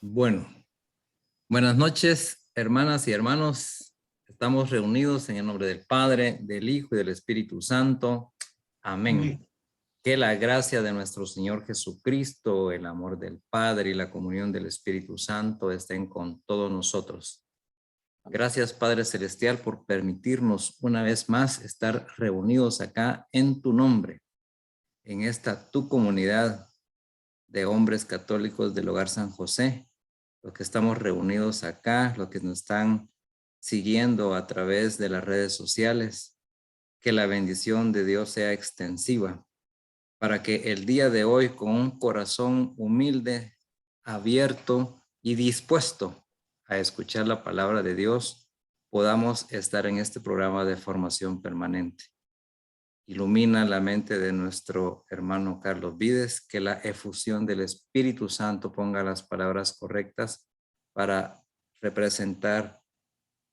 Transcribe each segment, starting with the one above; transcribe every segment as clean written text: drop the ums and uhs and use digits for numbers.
Bueno, buenas noches, hermanas y hermanos. Estamos reunidos en el nombre del Padre, del Hijo y del Espíritu Santo. Amén. Amén. Que la gracia de nuestro Señor Jesucristo, el amor del Padre y la comunión del Espíritu Santo estén con todos nosotros. Gracias, Padre Celestial, por permitirnos una vez más estar reunidos acá en tu nombre, en esta tu comunidad de hombres católicos del Hogar San José, los que estamos reunidos acá, los que nos están siguiendo a través de las redes sociales. Que la bendición de Dios sea extensiva para que el día de hoy, con un corazón humilde, abierto y dispuesto a escuchar la palabra de Dios, podamos estar en este programa de formación permanente. Ilumina la mente de nuestro hermano Carlos Vides, que la efusión del Espíritu Santo ponga las palabras correctas para representar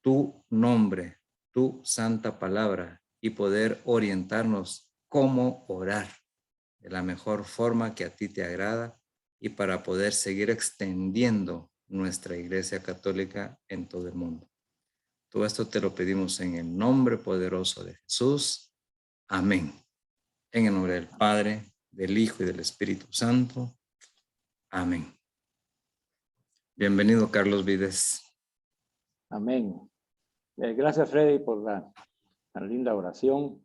tu nombre, tu santa palabra y poder orientarnos cómo orar de la mejor forma que a ti te agrada y para poder seguir extendiendo nuestra Iglesia Católica en todo el mundo. Todo esto te lo pedimos en el nombre poderoso de Jesús. Amén. En el nombre del Padre, del Hijo y del Espíritu Santo. Amén. Bienvenido, Carlos Vides. Amén. Gracias, Freddy, por la linda oración.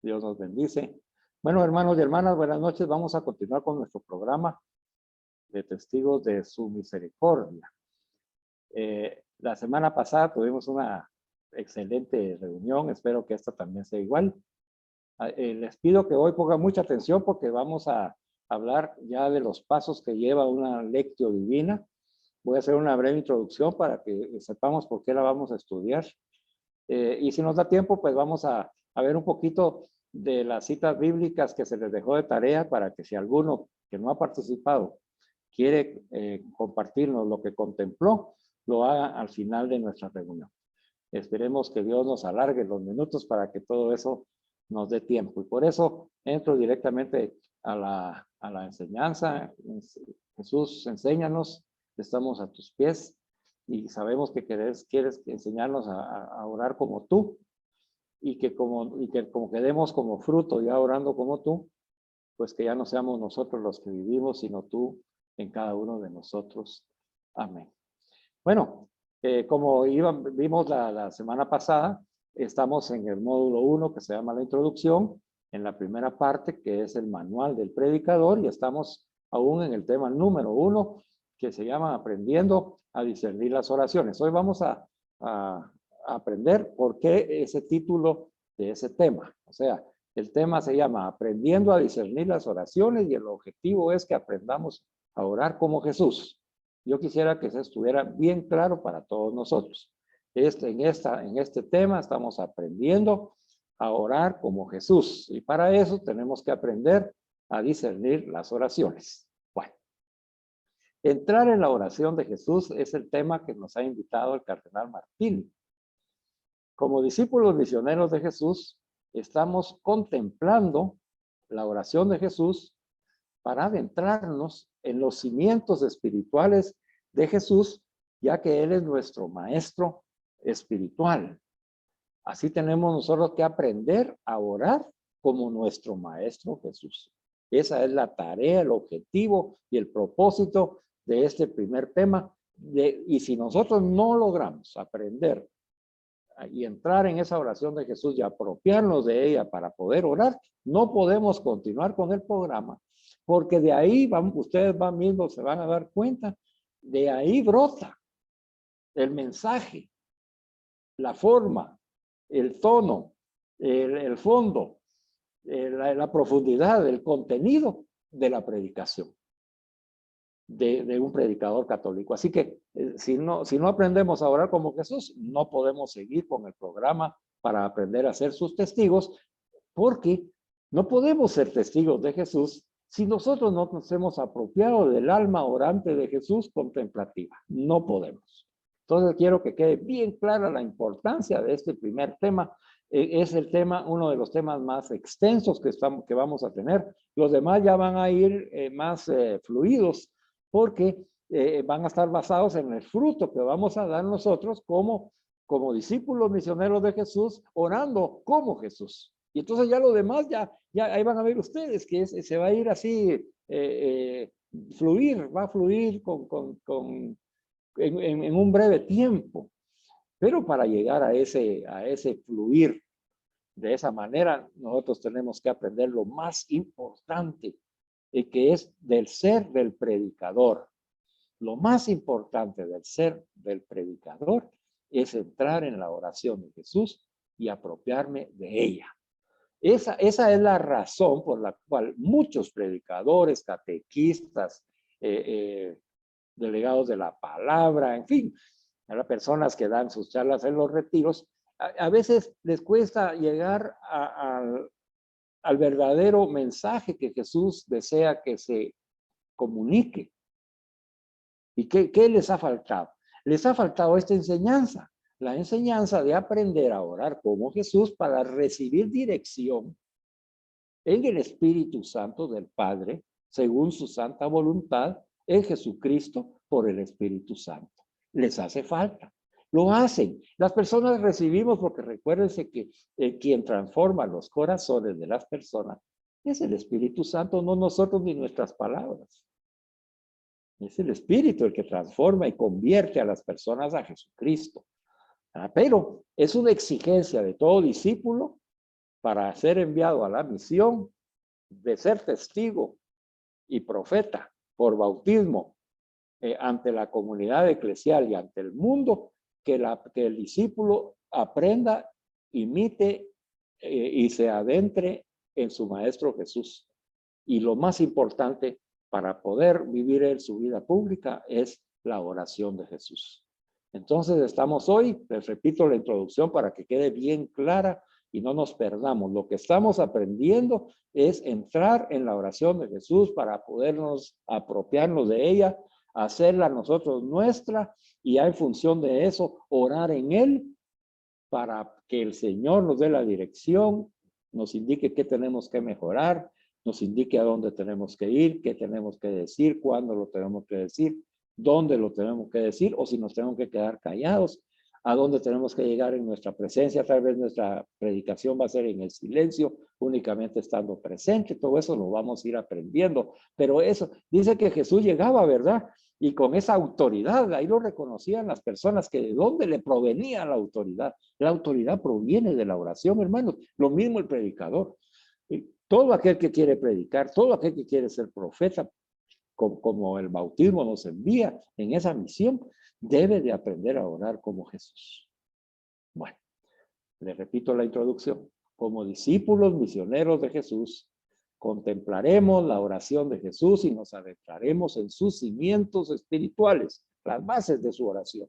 Dios nos bendice. Bueno, hermanos y hermanas, buenas noches. Vamos a continuar con nuestro programa de testigos de su misericordia. La semana pasada tuvimos una excelente reunión. Espero que esta también sea igual. Les pido que hoy pongan mucha atención porque vamos a hablar ya de los pasos que lleva una lectio divina. Voy a hacer una breve introducción para que sepamos por qué la vamos a estudiar. Y si nos da tiempo, pues vamos a ver un poquito de las citas bíblicas que se les dejó de tarea para que si alguno que no ha participado quiere compartirnos lo que contempló, lo haga al final de nuestra reunión. Esperemos que Dios nos alargue los minutos para que todo eso nos dé tiempo. Y por eso entro directamente a la enseñanza. Jesús, enséñanos. Estamos a tus pies y sabemos que quieres enseñarnos a orar como tú y que como quedemos como fruto ya orando como tú, pues que ya no seamos nosotros los que vivimos, sino tú en cada uno de nosotros. Amén. Bueno, como vimos la semana pasada, estamos en el módulo 1 que se llama la introducción, en la primera parte que es el manual del predicador y estamos aún en el tema número 1 que se llama aprendiendo a discernir las oraciones. Hoy vamos a aprender por qué ese título de ese tema. O sea, el tema se llama aprendiendo a discernir las oraciones y el objetivo es que aprendamos a orar como Jesús. Yo quisiera que eso estuviera bien claro para todos nosotros. En este tema estamos aprendiendo a orar como Jesús y para eso tenemos que aprender a discernir las oraciones. Bueno, entrar en la oración de Jesús es el tema que nos ha invitado el cardenal Martini. Como discípulos misioneros de Jesús, estamos contemplando la oración de Jesús para adentrarnos en los cimientos espirituales de Jesús, ya que Él es nuestro maestro espiritual. Así tenemos nosotros que aprender a orar como nuestro maestro Jesús. Esa es la tarea, el objetivo y el propósito de este primer tema. Y si nosotros no logramos aprender y entrar en esa oración de Jesús y apropiarnos de ella para poder orar, no podemos continuar con el programa. Porque de ahí ustedes mismos se van a dar cuenta, de ahí brota el mensaje, la forma, el tono, el fondo, la profundidad, el contenido de la predicación de un predicador católico. Así que si no aprendemos a orar como Jesús, no podemos seguir con el programa para aprender a ser sus testigos, porque no podemos ser testigos de Jesús si nosotros no nos hemos apropiado del alma orante de Jesús contemplativa. No podemos. Entonces quiero que quede bien clara la importancia de este primer tema. Es el tema, uno de los temas más extensos que vamos a tener. Los demás ya van a ir más fluidos porque van a estar basados en el fruto que vamos a dar nosotros como discípulos misioneros de Jesús, orando como Jesús. Y entonces ya lo demás, ya ahí van a ver ustedes que se va a ir así, va a fluir en un breve tiempo. Pero para llegar a ese fluir de esa manera, nosotros tenemos que aprender lo más importante, que es del ser del predicador. Lo más importante del ser del predicador es entrar en la oración de Jesús y apropiarme de ella. Esa es la razón por la cual muchos predicadores, catequistas, delegados de la palabra, en fin, a las personas que dan sus charlas en los retiros, a veces les cuesta llegar al verdadero mensaje que Jesús desea que se comunique. ¿Y qué les ha faltado? Les ha faltado esta enseñanza, la enseñanza de aprender a orar como Jesús para recibir dirección en el Espíritu Santo del Padre, según su santa voluntad, en Jesucristo por el Espíritu Santo. Les hace falta. Lo hacen. Las personas recibimos porque recuérdense que quien transforma los corazones de las personas es el Espíritu Santo, no nosotros ni nuestras palabras. Es el Espíritu el que transforma y convierte a las personas a Jesucristo. Pero es una exigencia de todo discípulo para ser enviado a la misión de ser testigo y profeta por bautismo ante la comunidad eclesial y ante el mundo, que el discípulo aprenda, imite y se adentre en su Maestro Jesús. Y lo más importante para poder vivir en su vida pública es la oración de Jesús. Entonces estamos hoy, les repito la introducción para que quede bien clara y no nos perdamos. Lo que estamos aprendiendo es entrar en la oración de Jesús para podernos apropiarnos de ella, hacerla nosotros nuestra y ya en función de eso orar en Él para que el Señor nos dé la dirección, nos indique qué tenemos que mejorar, nos indique a dónde tenemos que ir, qué tenemos que decir, cuándo lo tenemos que decir, dónde lo tenemos que decir o si nos tenemos que quedar callados, a dónde tenemos que llegar en nuestra presencia. Tal vez nuestra predicación va a ser en el silencio, únicamente estando presente. Todo eso lo vamos a ir aprendiendo. Pero eso, dice que Jesús llegaba, ¿verdad? Y con esa autoridad, ahí lo reconocían las personas, que de dónde le provenía la autoridad. La autoridad proviene de la oración, hermanos. Lo mismo el predicador. Todo aquel que quiere predicar, todo aquel que quiere ser profeta, como el bautismo nos envía en esa misión, debe de aprender a orar como Jesús. Bueno, le repito la introducción. Como discípulos misioneros de Jesús, contemplaremos la oración de Jesús y nos adentraremos en sus cimientos espirituales, las bases de su oración,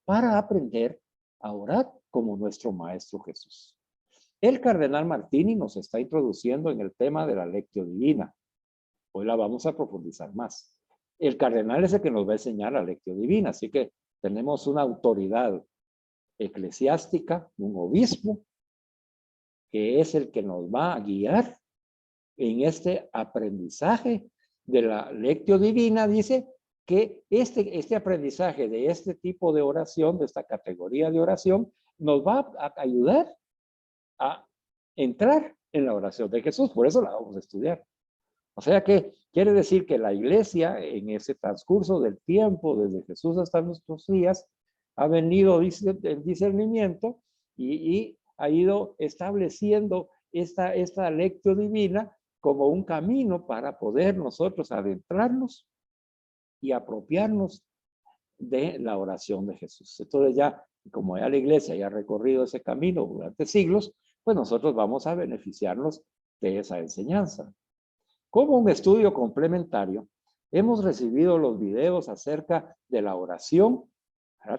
para aprender a orar como nuestro Maestro Jesús. El cardenal Martini nos está introduciendo en el tema de la Lectio Divina. Hoy la vamos a profundizar más. El cardenal es el que nos va a enseñar la Lectio Divina, así que tenemos una autoridad eclesiástica, un obispo, que es el que nos va a guiar en este aprendizaje de la Lectio Divina. Dice que este aprendizaje de este tipo de oración, de esta categoría de oración, nos va a ayudar a entrar en la oración de Jesús. Por eso la vamos a estudiar. O sea que quiere decir que la iglesia en ese transcurso del tiempo, desde Jesús hasta nuestros días, ha venido el discernimiento y ha ido estableciendo esta lectio divina como un camino para poder nosotros adentrarnos y apropiarnos de la oración de Jesús. Entonces ya, como ya la iglesia ya ha recorrido ese camino durante siglos, pues nosotros vamos a beneficiarnos de esa enseñanza. Como un estudio complementario, hemos recibido los videos acerca de la oración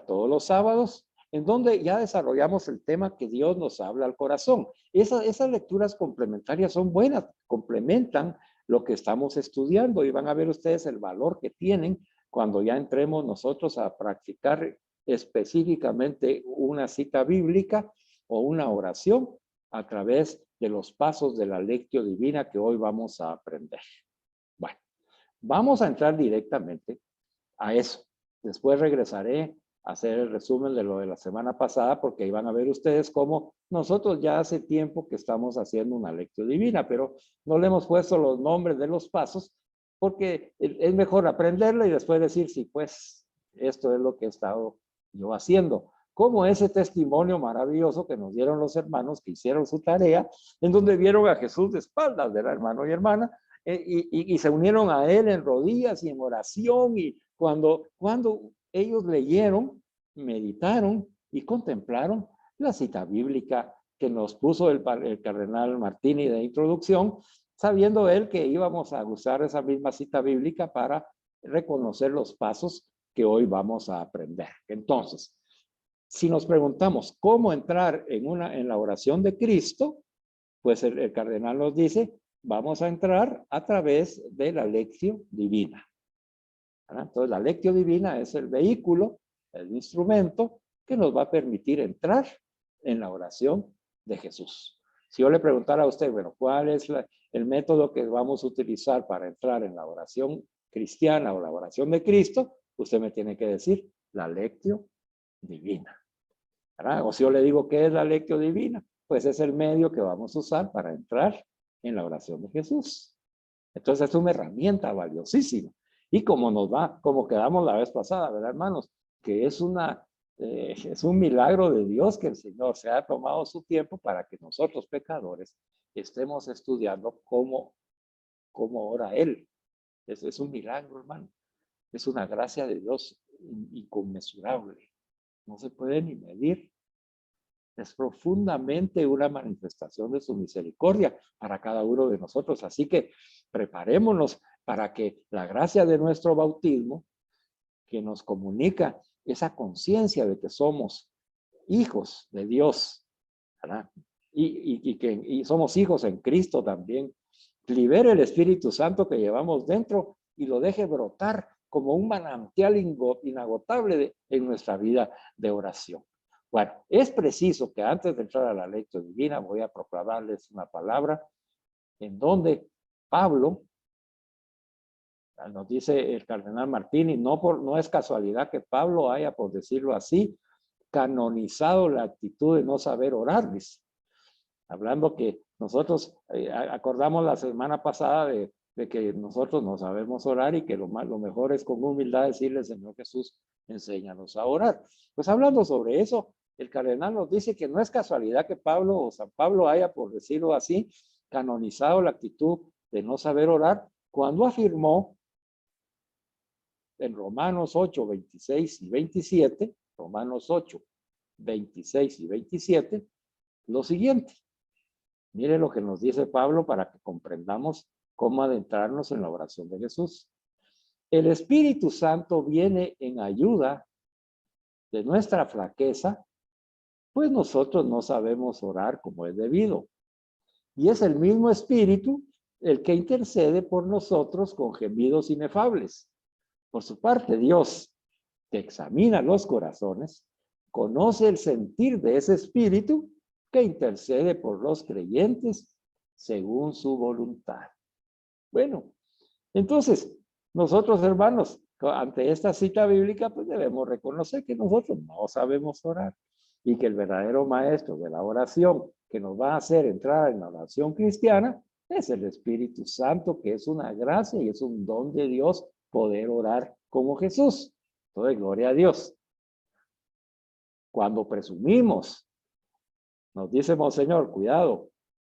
todos los sábados, en donde ya desarrollamos el tema que Dios nos habla al corazón. Esas lecturas complementarias son buenas, complementan lo que estamos estudiando y van a ver ustedes el valor que tienen cuando ya entremos nosotros a practicar específicamente una cita bíblica o una oración a través de los pasos de la Lectio Divina que hoy vamos a aprender. Bueno, vamos a entrar directamente a eso. Después regresaré a hacer el resumen de lo de la semana pasada, porque iban a ver ustedes cómo nosotros ya hace tiempo que estamos haciendo una lectio divina, pero no le hemos puesto los nombres de los pasos, porque es mejor aprenderlo y después decir, sí, pues esto es lo que he estado yo haciendo. Como ese testimonio maravilloso que nos dieron los hermanos que hicieron su tarea, en donde vieron a Jesús de espaldas, ¿verdad, hermano y hermana? Y se unieron a él en rodillas y en oración, y cuando ellos leyeron, meditaron y contemplaron la cita bíblica que nos puso el cardenal Martini de introducción, sabiendo él que íbamos a usar esa misma cita bíblica para reconocer los pasos que hoy vamos a aprender. Entonces, si nos preguntamos cómo entrar en la oración de Cristo, pues el cardenal nos dice, vamos a entrar a través de la lectio divina. Entonces, la lectio divina es el vehículo, el instrumento que nos va a permitir entrar en la oración de Jesús. Si yo le preguntara a usted, bueno, ¿cuál es el método que vamos a utilizar para entrar en la oración cristiana o la oración de Cristo? Usted me tiene que decir la lectio divina. O si yo le digo, ¿qué es la lectio divina? Pues es el medio que vamos a usar para entrar en la oración de Jesús. Entonces es una herramienta valiosísima. Y como nos va, como quedamos la vez pasada, ¿verdad, hermanos? Que es un milagro de Dios que el Señor se ha tomado su tiempo para que nosotros pecadores estemos estudiando cómo ora Él. Es un milagro, hermano. Es una gracia de Dios inconmensurable. No se puede ni medir. Es profundamente una manifestación de su misericordia para cada uno de nosotros. Así que preparémonos para que la gracia de nuestro bautismo, que nos comunica esa conciencia de que somos hijos de Dios, ¿verdad? Y somos hijos en Cristo también, libere el Espíritu Santo que llevamos dentro y lo deje brotar como un manantial inagotable en nuestra vida de oración. Bueno, es preciso que antes de entrar a la lectio divina voy a proclamarles una palabra en donde Pablo, nos dice el cardenal Martini, no es casualidad que Pablo haya, por decirlo así, canonizado la actitud de no saber orar, dice. Hablando que nosotros acordamos la semana pasada de que nosotros no sabemos orar y que lo mejor es con humildad decirle, Señor Jesús, enséñanos a orar. Pues hablando sobre eso, el cardenal nos dice que no es casualidad que Pablo o San Pablo haya, por decirlo así, canonizado la actitud de no saber orar cuando afirmó en Romanos 8, 26 y 27, Romanos 8, 26 y 27, lo siguiente. Mire lo que nos dice Pablo para que comprendamos cómo adentrarnos en la oración de Jesús. El Espíritu Santo viene en ayuda de nuestra flaqueza, pues nosotros no sabemos orar como es debido. Y es el mismo Espíritu el que intercede por nosotros con gemidos inefables. Por su parte, Dios, que examina los corazones, conoce el sentir de ese Espíritu que intercede por los creyentes según su voluntad. Bueno, entonces, nosotros, hermanos, ante esta cita bíblica, pues debemos reconocer que nosotros no sabemos orar y que el verdadero maestro de la oración que nos va a hacer entrar en la oración cristiana es el Espíritu Santo, que es una gracia y es un don de Dios poder orar como Jesús. Entonces, gloria a Dios. Cuando presumimos, nos dice Monseñor, cuidado,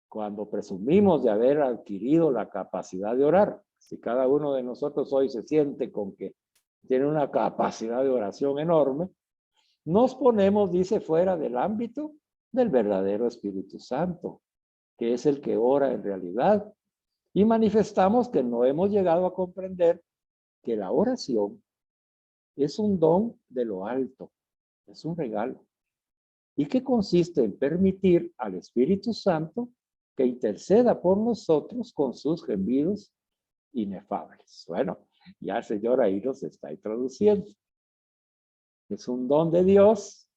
cuando presumimos de haber adquirido la capacidad de orar, si cada uno de nosotros hoy se siente con que tiene una capacidad de oración enorme, nos ponemos, dice, fuera del ámbito del verdadero Espíritu Santo, que es el que ora en realidad, y manifestamos que no hemos llegado a comprender que la oración es un don de lo alto, es un regalo, y que consiste en permitir al Espíritu Santo que interceda por nosotros con sus gemidos inefables. Bueno, ya el Señor ahí los está introduciendo. Es un don de Dios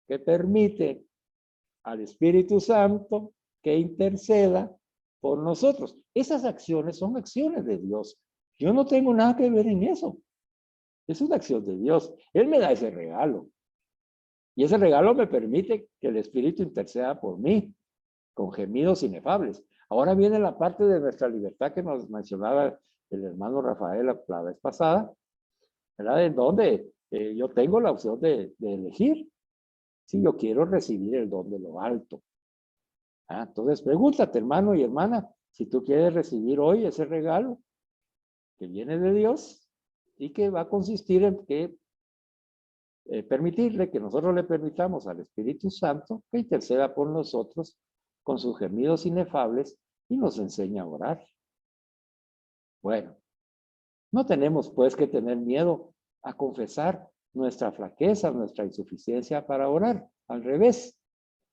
que permite al Espíritu Santo que interceda por nosotros. Esas acciones son acciones de Dios. Yo no tengo nada que ver en eso. Es una acción de Dios. Él me da ese regalo. Y ese regalo me permite que el Espíritu interceda por mí con gemidos inefables. Ahora viene la parte de nuestra libertad que nos mencionaba el hermano Rafael la vez pasada, ¿verdad? En donde yo tengo la opción de elegir si yo quiero recibir el don de lo alto. Entonces, pregúntate, hermano y hermana, si tú quieres recibir hoy ese regalo que viene de Dios y que va a consistir en que permitirle que nosotros le permitamos al Espíritu Santo que interceda por nosotros con sus gemidos inefables y nos enseña a orar. Bueno, no tenemos pues que tener miedo a confesar nuestra flaqueza, nuestra insuficiencia para orar. Al revés,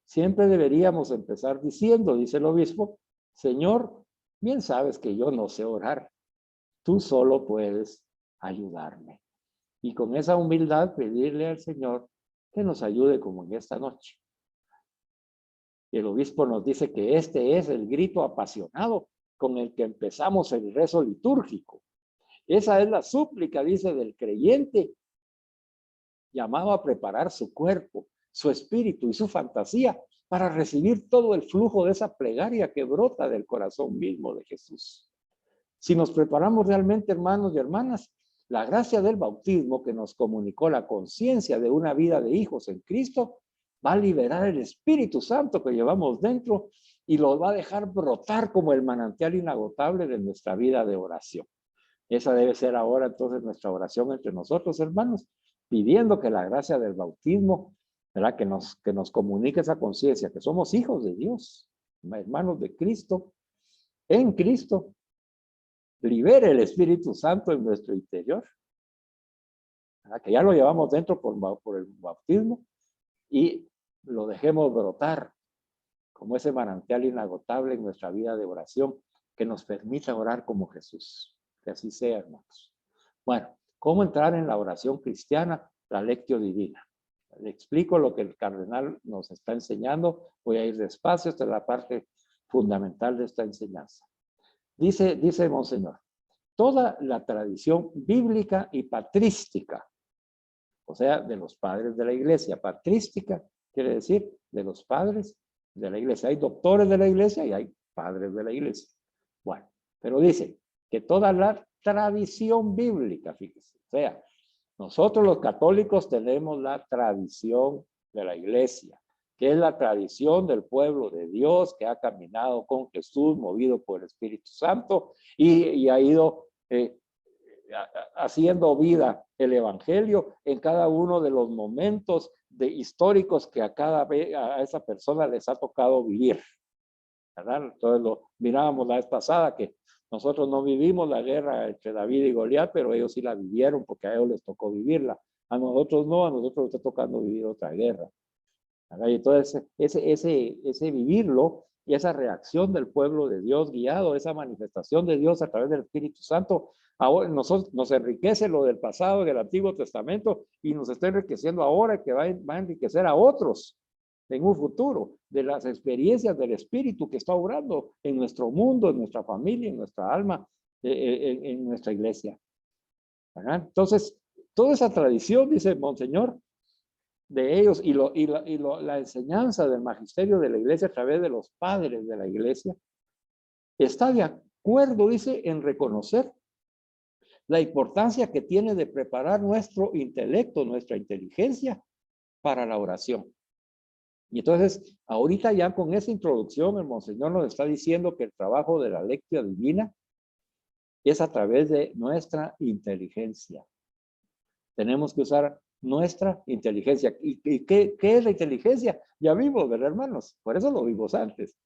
siempre deberíamos empezar diciendo, dice el obispo, Señor, bien sabes que yo no sé orar. Tú solo puedes ayudarme. Y con esa humildad pedirle al Señor que nos ayude como en esta noche. El obispo nos dice que este es el grito apasionado con el que empezamos el rezo litúrgico. Esa es la súplica, dice, del creyente llamado a preparar su cuerpo, su espíritu y su fantasía para recibir todo el flujo de esa plegaria que brota del corazón mismo de Jesús. Si nos preparamos realmente, hermanos y hermanas, la gracia del bautismo que nos comunicó la conciencia de una vida de hijos en Cristo va a liberar el Espíritu Santo que llevamos dentro y lo va a dejar brotar como el manantial inagotable de nuestra vida de oración. Esa debe ser ahora entonces nuestra oración entre nosotros, hermanos, pidiendo que la gracia del bautismo, ¿verdad? Que nos comunique esa conciencia, que somos hijos de Dios, hermanos de Cristo, en Cristo, libere el Espíritu Santo en nuestro interior, ¿verdad? Que ya lo llevamos dentro por el bautismo y lo dejemos brotar como ese manantial inagotable en nuestra vida de oración que nos permita orar como Jesús. Que así sea, hermanos. Bueno, ¿cómo entrar en la oración cristiana? La lectio divina. Le explico lo que el cardenal nos está enseñando. Voy a ir despacio, esta es la parte fundamental de esta enseñanza. Dice Monseñor, toda la tradición bíblica y patrística, o sea, de los padres de la iglesia. Patrística quiere decir de los padres de la iglesia. Hay doctores de la iglesia y hay padres de la iglesia. Bueno, pero dice que toda la tradición bíblica, fíjese, o sea, nosotros los católicos tenemos la tradición de la iglesia, que es la tradición del pueblo de Dios que ha caminado con Jesús, movido por el Espíritu Santo y ha ido haciendo vida el evangelio en cada uno de los momentos históricos que a esa persona les ha tocado vivir, ¿verdad? Entonces lo mirábamos la vez pasada que nosotros no vivimos la guerra entre David y Goliat, pero ellos sí la vivieron porque a ellos les tocó vivirla. A nosotros no, a nosotros nos está tocando vivir otra guerra, ¿verdad? Y entonces ese vivirlo y esa reacción del pueblo de Dios guiado, esa manifestación de Dios a través del Espíritu Santo, ahora nos enriquece lo del pasado del Antiguo Testamento y nos está enriqueciendo ahora que va a enriquecer a otros en un futuro, de las experiencias del Espíritu que está obrando en nuestro mundo, en nuestra familia, en nuestra alma, en nuestra iglesia, ¿verdad? Entonces, toda esa tradición, dice Monseñor, de ellos y la enseñanza del magisterio de la iglesia a través de los padres de la iglesia, está de acuerdo, dice, en reconocer la importancia que tiene de preparar nuestro intelecto, nuestra inteligencia para la oración. Y entonces, ahorita ya con esa introducción, el Monseñor nos está diciendo que el trabajo de la lectio divina es a través de nuestra inteligencia. Tenemos que usar nuestra inteligencia. ¿Y qué es la inteligencia? Ya vimos, ¿verdad, hermanos? Por eso lo vimos antes.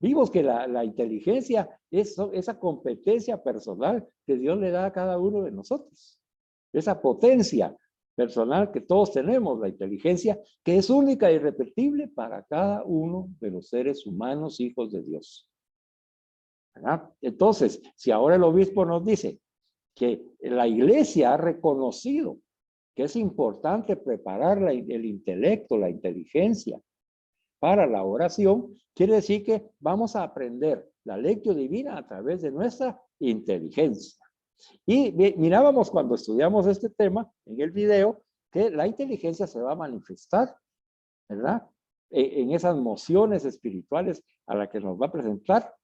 Vimos que la inteligencia es esa competencia personal que Dios le da a cada uno de nosotros. Esa potencia personal que todos tenemos, la inteligencia, que es única e irrepetible para cada uno de los seres humanos, hijos de Dios. ¿Verdad? Entonces, si ahora el obispo nos dice que la iglesia ha reconocido que es importante preparar el intelecto, la inteligencia para la oración, quiere decir que vamos a aprender la lectio divina a través de nuestra inteligencia. Y mirábamos cuando estudiamos este tema en el video que la inteligencia se va a manifestar, ¿verdad? En esas mociones espirituales a las que nos va a presentar,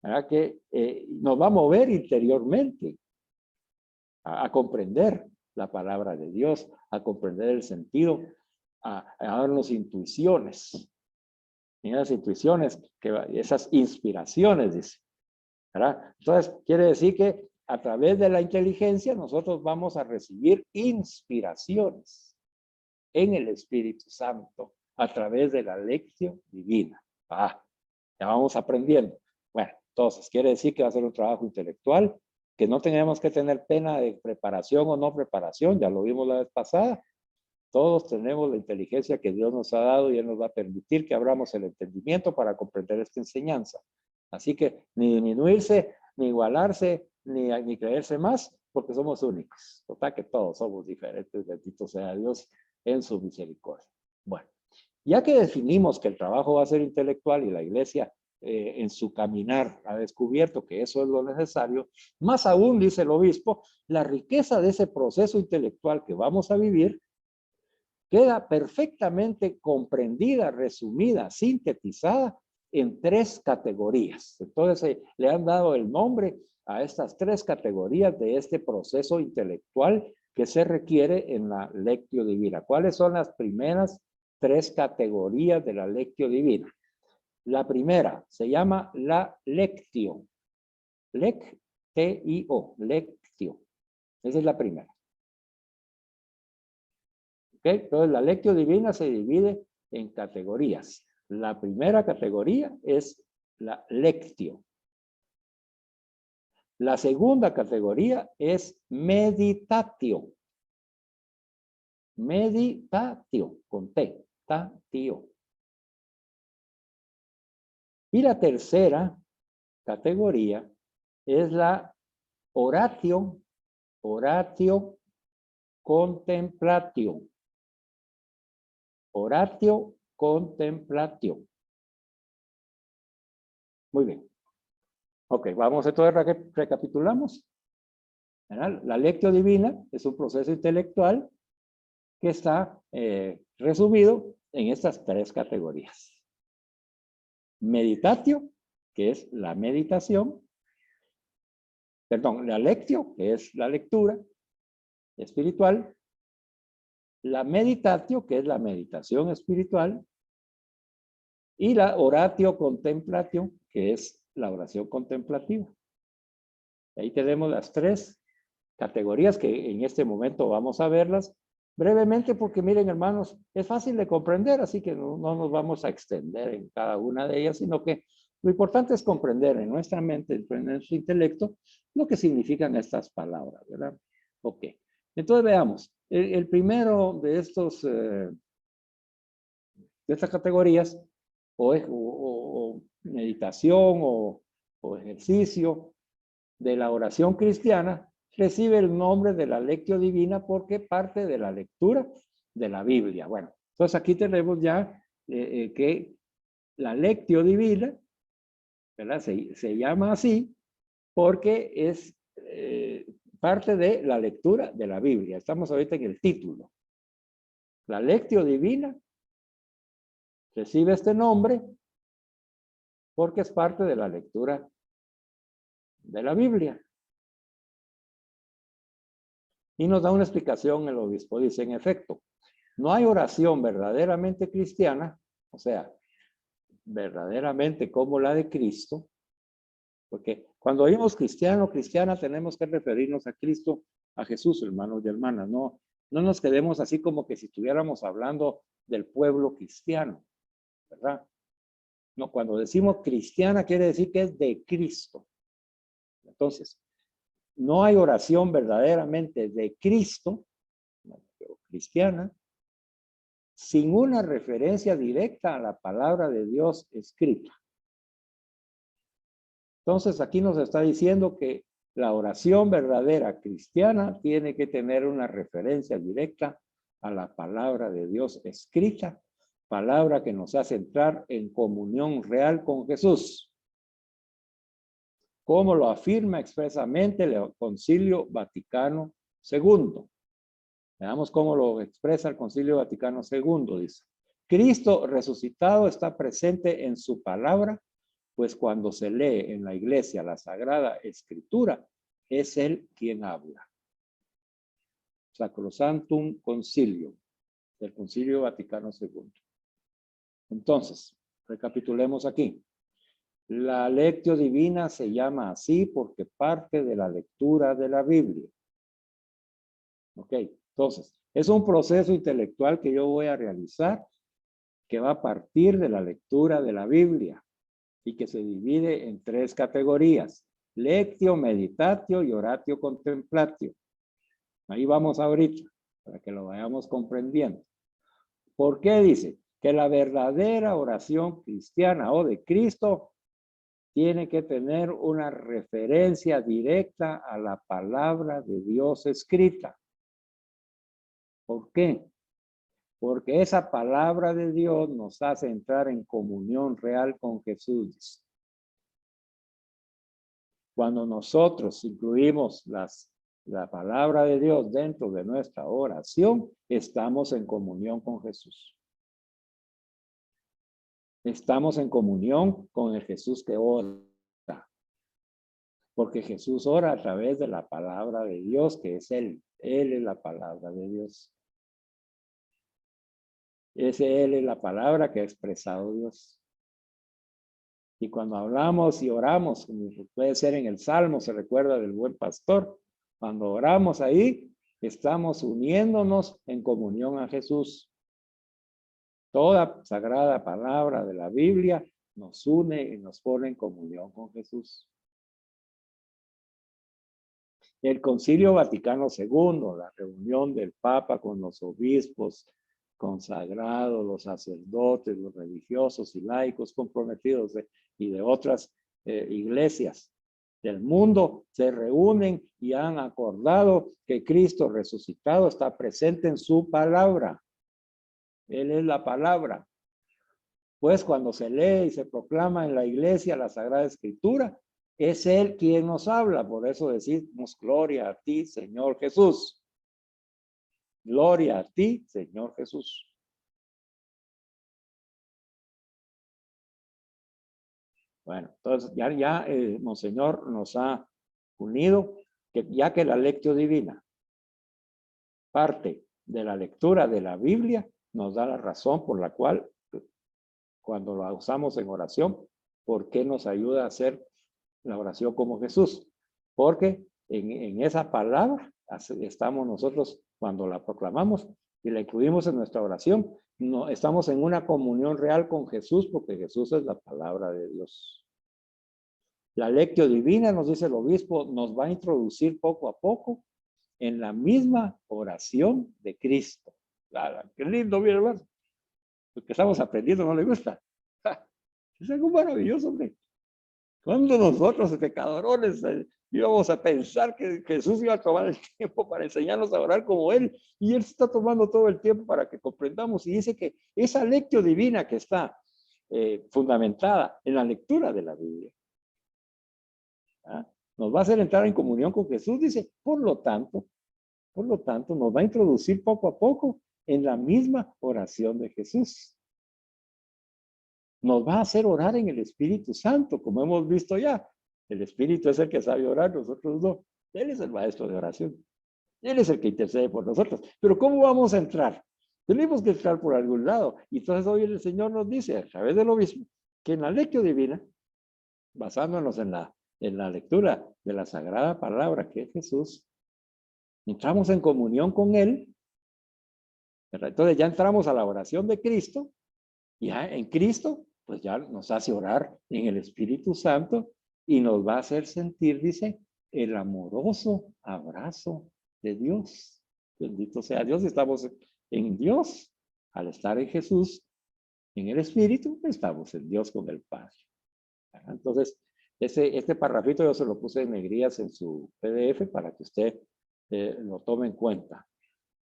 ¿verdad? Que nos va a mover interiormente a comprender la palabra de Dios, a comprender el sentido, a darnos intuiciones. Y esas intuiciones, esas inspiraciones, dice, ¿verdad? Entonces, quiere decir que a través de la inteligencia nosotros vamos a recibir inspiraciones en el Espíritu Santo a través de la lección divina. Ya vamos aprendiendo. Bueno, entonces, quiere decir que va a ser un trabajo intelectual, que no tenemos que tener pena de preparación o no preparación, ya lo vimos la vez pasada. Todos tenemos la inteligencia que Dios nos ha dado y Él nos va a permitir que abramos el entendimiento para comprender esta enseñanza. Así que ni disminuirse, ni igualarse, ni creerse más, porque somos únicos. Total que todos somos diferentes, bendito sea Dios en su misericordia. Bueno, ya que definimos que el trabajo va a ser intelectual y la iglesia en su caminar ha descubierto que eso es lo necesario, más aún, dice el obispo, la riqueza de ese proceso intelectual que vamos a vivir queda perfectamente comprendida, resumida, sintetizada en 3 categorías. Entonces le han dado el nombre a estas 3 categorías de este proceso intelectual que se requiere en la lectio divina. ¿Cuáles son las primeras 3 categorías de la lectio divina? La primera se llama la lectio. Lectio, lectio. Esa es la primera. ¿Okay? Entonces, la lectio divina se divide en categorías. La primera categoría es la lectio. La segunda categoría es meditatio. Meditatio, con T, tatio. Y la tercera categoría es la oratio, oratio contemplatio. Oratio contemplatio. Muy bien. Ok, vamos entonces, recapitulamos. La lectio divina es un proceso intelectual que está resumido en estas 3 categorías. Meditatio, que es la meditación. Perdón, la lectio, que es la lectura espiritual. La meditatio, que es la meditación espiritual. Y la oratio contemplatio, que es la oración contemplativa. Ahí tenemos las 3 categorías que en este momento vamos a verlas brevemente porque miren hermanos, es fácil de comprender, así que no nos vamos a extender en cada una de ellas, sino que lo importante es comprender en nuestra mente, en nuestro intelecto, lo que significan estas palabras, ¿verdad? Ok, entonces veamos, el primero de estas categorías, o meditación o ejercicio de la oración cristiana, recibe el nombre de la lectio divina porque parte de la lectura de la Biblia. Bueno, entonces aquí tenemos ya que la lectio divina, ¿verdad? Se llama así porque es parte de la lectura de la Biblia. Estamos ahorita en el título. La lectio divina recibe este nombre porque es parte de la lectura de la Biblia. Y nos da una explicación el obispo. Dice, en efecto, no hay oración verdaderamente cristiana, o sea, verdaderamente como la de Cristo, porque cuando oímos cristiano, cristiana, tenemos que referirnos a Cristo, a Jesús, hermanos y hermanas. No nos quedemos así como que si estuviéramos hablando del pueblo cristiano, ¿verdad? No, cuando decimos cristiana quiere decir que es de Cristo. Entonces, no hay oración verdaderamente de Cristo, cristiana, sin una referencia directa a la palabra de Dios escrita. Entonces, aquí nos está diciendo que la oración verdadera cristiana tiene que tener una referencia directa a la palabra de Dios escrita, palabra que nos hace entrar en comunión real con Jesús. como lo afirma expresamente el Concilio Vaticano II. Veamos cómo lo expresa el Concilio Vaticano II. Dice, Cristo resucitado está presente en su palabra, pues cuando se lee en la iglesia la Sagrada Escritura, es Él quien habla. Sacrosanctum Concilium, del Concilio Vaticano II. Entonces, recapitulemos aquí. La lectio divina se llama así porque parte de la lectura de la Biblia. Ok, entonces, es un proceso intelectual que yo voy a realizar que va a partir de la lectura de la Biblia y que se divide en 3 categorías: lectio, meditatio y oratio contemplatio. Ahí vamos ahorita, para que lo vayamos comprendiendo. ¿Por qué dice? Que la verdadera oración cristiana o de Cristo tiene que tener una referencia directa a la palabra de Dios escrita. ¿Por qué? Porque esa palabra de Dios nos hace entrar en comunión real con Jesús. Cuando nosotros incluimos la palabra de Dios dentro de nuestra oración, estamos en comunión con Jesús. Estamos en comunión con el Jesús que ora. Porque Jesús ora a través de la palabra de Dios, que es Él. Él es la palabra de Dios. Él es la palabra que ha expresado Dios. Y cuando hablamos y oramos, como puede ser en el Salmo, se recuerda del buen pastor, cuando oramos ahí, estamos uniéndonos en comunión a Jesús. Toda sagrada palabra de la Biblia nos une y nos pone en comunión con Jesús. El Concilio Vaticano II, la reunión del Papa con los obispos consagrados, los sacerdotes, los religiosos y laicos comprometidos y de otras iglesias del mundo, se reúnen y han acordado que Cristo resucitado está presente en su palabra. Él es la palabra. Pues cuando se lee y se proclama en la iglesia la Sagrada Escritura, es Él quien nos habla. Por eso decimos gloria a ti, Señor Jesús. Gloria a ti, Señor Jesús. Bueno, entonces ya Monseñor nos ha unido, que ya que la lectio divina parte de la lectura de la Biblia, nos da la razón por la cual cuando la usamos en oración, ¿por qué nos ayuda a hacer la oración como Jesús? Porque en esa palabra estamos nosotros cuando la proclamamos y la incluimos en nuestra oración. No, estamos en una comunión real con Jesús porque Jesús es la palabra de Dios. La lectio divina, nos dice el obispo, nos va a introducir poco a poco en la misma oración de Cristo. Claro, qué lindo, mi hermano. Lo que estamos aprendiendo no le gusta. Es algo maravilloso, hombre. Cuando nosotros, pecadores, íbamos a pensar que Jesús iba a tomar el tiempo para enseñarnos a orar como Él, y Él está tomando todo el tiempo para que comprendamos, y dice que esa lectio divina que está fundamentada en la lectura de la Biblia, nos va a hacer entrar en comunión con Jesús, dice, por lo tanto, nos va a introducir poco a poco en la misma oración de Jesús. Nos va a hacer orar en el Espíritu Santo, como hemos visto ya. El Espíritu es el que sabe orar, nosotros no. Él es el maestro de oración. Él es el que intercede por nosotros. Pero ¿cómo vamos a entrar? Tenemos que entrar por algún lado. Y entonces hoy el Señor nos dice, a través de lo mismo, que en la lectio divina, basándonos en la lectura de la Sagrada Palabra, que es Jesús, entramos en comunión con Él. Entonces ya entramos a la oración de Cristo. Ya en Cristo, pues ya nos hace orar en el Espíritu Santo y nos va a hacer sentir, dice, el amoroso abrazo de Dios. Bendito sea Dios, estamos en Dios. Al estar en Jesús, en el Espíritu, estamos en Dios con el Padre. Entonces, este parrafito yo se lo puse en negrías en su PDF para que usted lo tome en cuenta.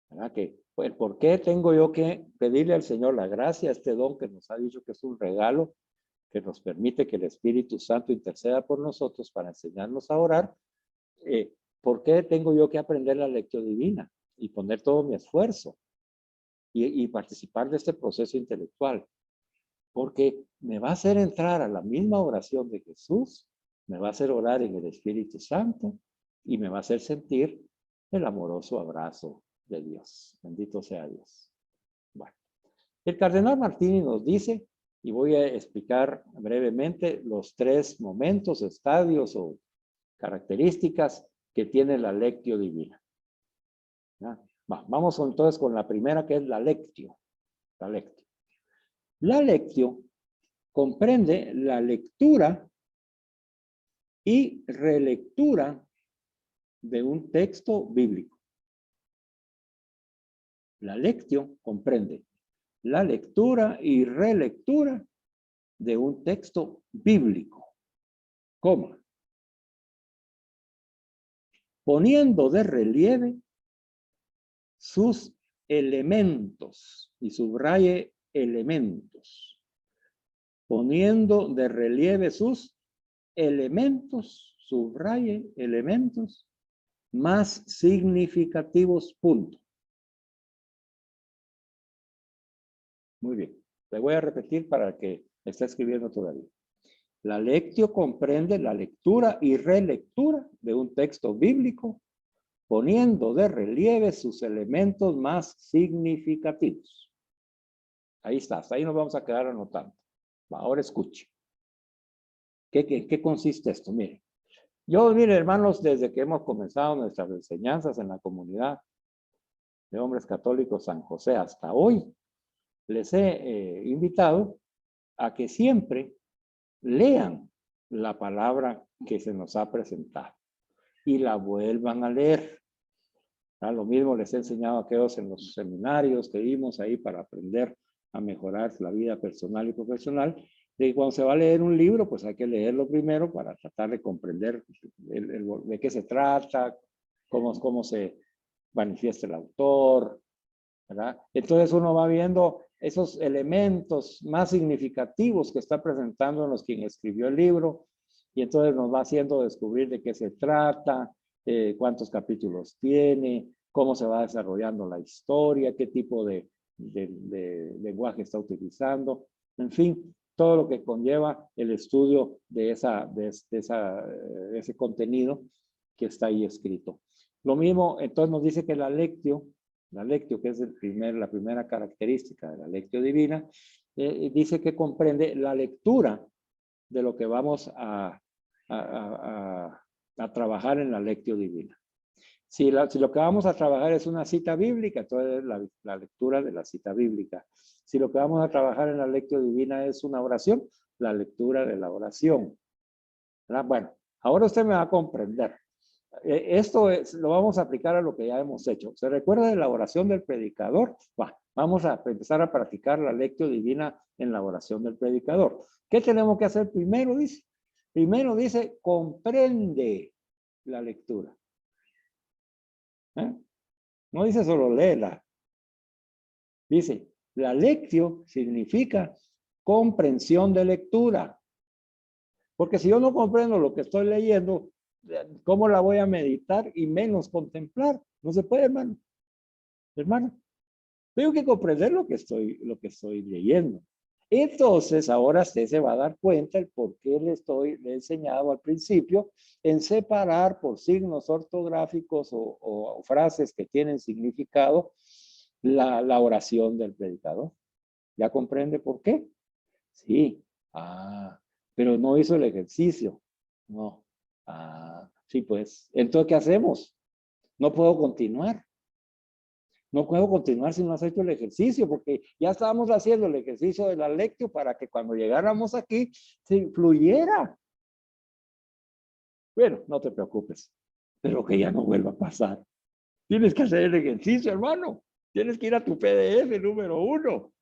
¿Verdad? Que, pues, ¿por qué tengo yo que pedirle al Señor la gracia, este don que nos ha dicho que es un regalo, que nos permite que el Espíritu Santo interceda por nosotros para enseñarnos a orar, ¿por qué tengo yo que aprender la lectio divina y poner todo mi esfuerzo y participar de este proceso intelectual? Porque me va a hacer entrar a la misma oración de Jesús, me va a hacer orar en el Espíritu Santo y me va a hacer sentir el amoroso abrazo de Dios. Bendito sea Dios. Bueno, el cardenal Martini nos dice, y voy a explicar brevemente los 3 momentos, estadios o características que tiene la lectio divina. ¿Ya? Vamos entonces con la primera, que es la lectio. La lectio. La lectio comprende la lectura y relectura de un texto bíblico. La lectio comprende la lectura y relectura de un texto bíblico, coma, poniendo de relieve sus elementos, y subraye elementos, poniendo de relieve sus elementos, subraye elementos más significativos, punto. Muy bien, le voy a repetir para el que está escribiendo todavía. La lectio comprende la lectura y relectura de un texto bíblico, poniendo de relieve sus elementos más significativos. Ahí está, hasta ahí nos vamos a quedar anotando. Ahora escuche. ¿Qué consiste esto? Mire, mire, hermanos, desde que hemos comenzado nuestras enseñanzas en la comunidad de hombres católicos San José hasta hoy, les he invitado a que siempre lean la palabra que se nos ha presentado y la vuelvan a leer. Lo mismo les he enseñado a aquellos en los seminarios que vimos ahí para aprender a mejorar la vida personal y profesional, de que cuando se va a leer un libro, pues hay que leerlo primero para tratar de comprender de qué se trata, cómo se manifiesta el autor, ¿verdad? Entonces uno va viendo esos elementos más significativos que está presentándonos quien escribió el libro, y entonces nos va haciendo descubrir de qué se trata, cuántos capítulos tiene, cómo se va desarrollando la historia, qué tipo de lenguaje está utilizando, en fin, todo lo que conlleva el estudio de ese contenido que está ahí escrito. Lo mismo, entonces nos dice que la lectio, que es la primera característica de la lectio divina, dice que comprende la lectura de lo que vamos a trabajar en la lectio divina. Si lo que vamos a trabajar es una cita bíblica, entonces la lectura de la cita bíblica. Si lo que vamos a trabajar en la lectio divina es una oración, la lectura de la oración. ¿Verdad? Bueno, ahora usted me va a comprender. Esto lo vamos a aplicar a lo que ya hemos hecho. ¿Se recuerda de la oración del predicador? Vamos a empezar a practicar la lectio divina en la oración del predicador. ¿Qué tenemos que hacer primero? Primero dice, comprende la lectura. No dice solo léela. Dice, la lectio significa comprensión de lectura. Porque si yo no comprendo lo que estoy leyendo, ¿cómo la voy a meditar y menos contemplar? No se puede, hermano. Hermano, tengo que comprender lo que estoy leyendo. Entonces, ahora usted se va a dar cuenta el por qué le he enseñado al principio en separar por signos ortográficos o frases que tienen significado la oración del predicador. ¿Ya comprende por qué? Sí. Pero no hizo el ejercicio. No. Sí, pues. Entonces, ¿qué hacemos? No puedo continuar. No puedo continuar si no has hecho el ejercicio, porque ya estábamos haciendo el ejercicio de la lectio para que cuando llegáramos aquí se fluyera. Bueno, no te preocupes, pero que ya no vuelva a pasar. Tienes que hacer el ejercicio, hermano. Tienes que ir a tu PDF número 1.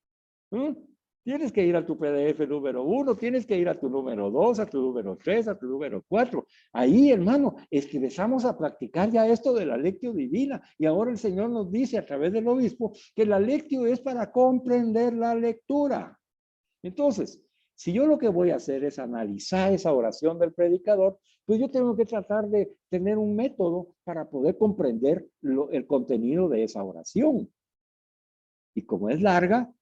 Tienes que ir a tu PDF número 1, tienes que ir a tu número 2, a tu número 3, a tu número 4. Ahí, hermano, es que empezamos a practicar ya esto de la lectio divina. Y ahora el Señor nos dice a través del obispo que la lectio es para comprender la lectura. Entonces, Si yo lo que voy a hacer es analizar esa oración del predicador, pues yo tengo que tratar de tener un método para poder comprender el contenido de esa oración. Y como es larga,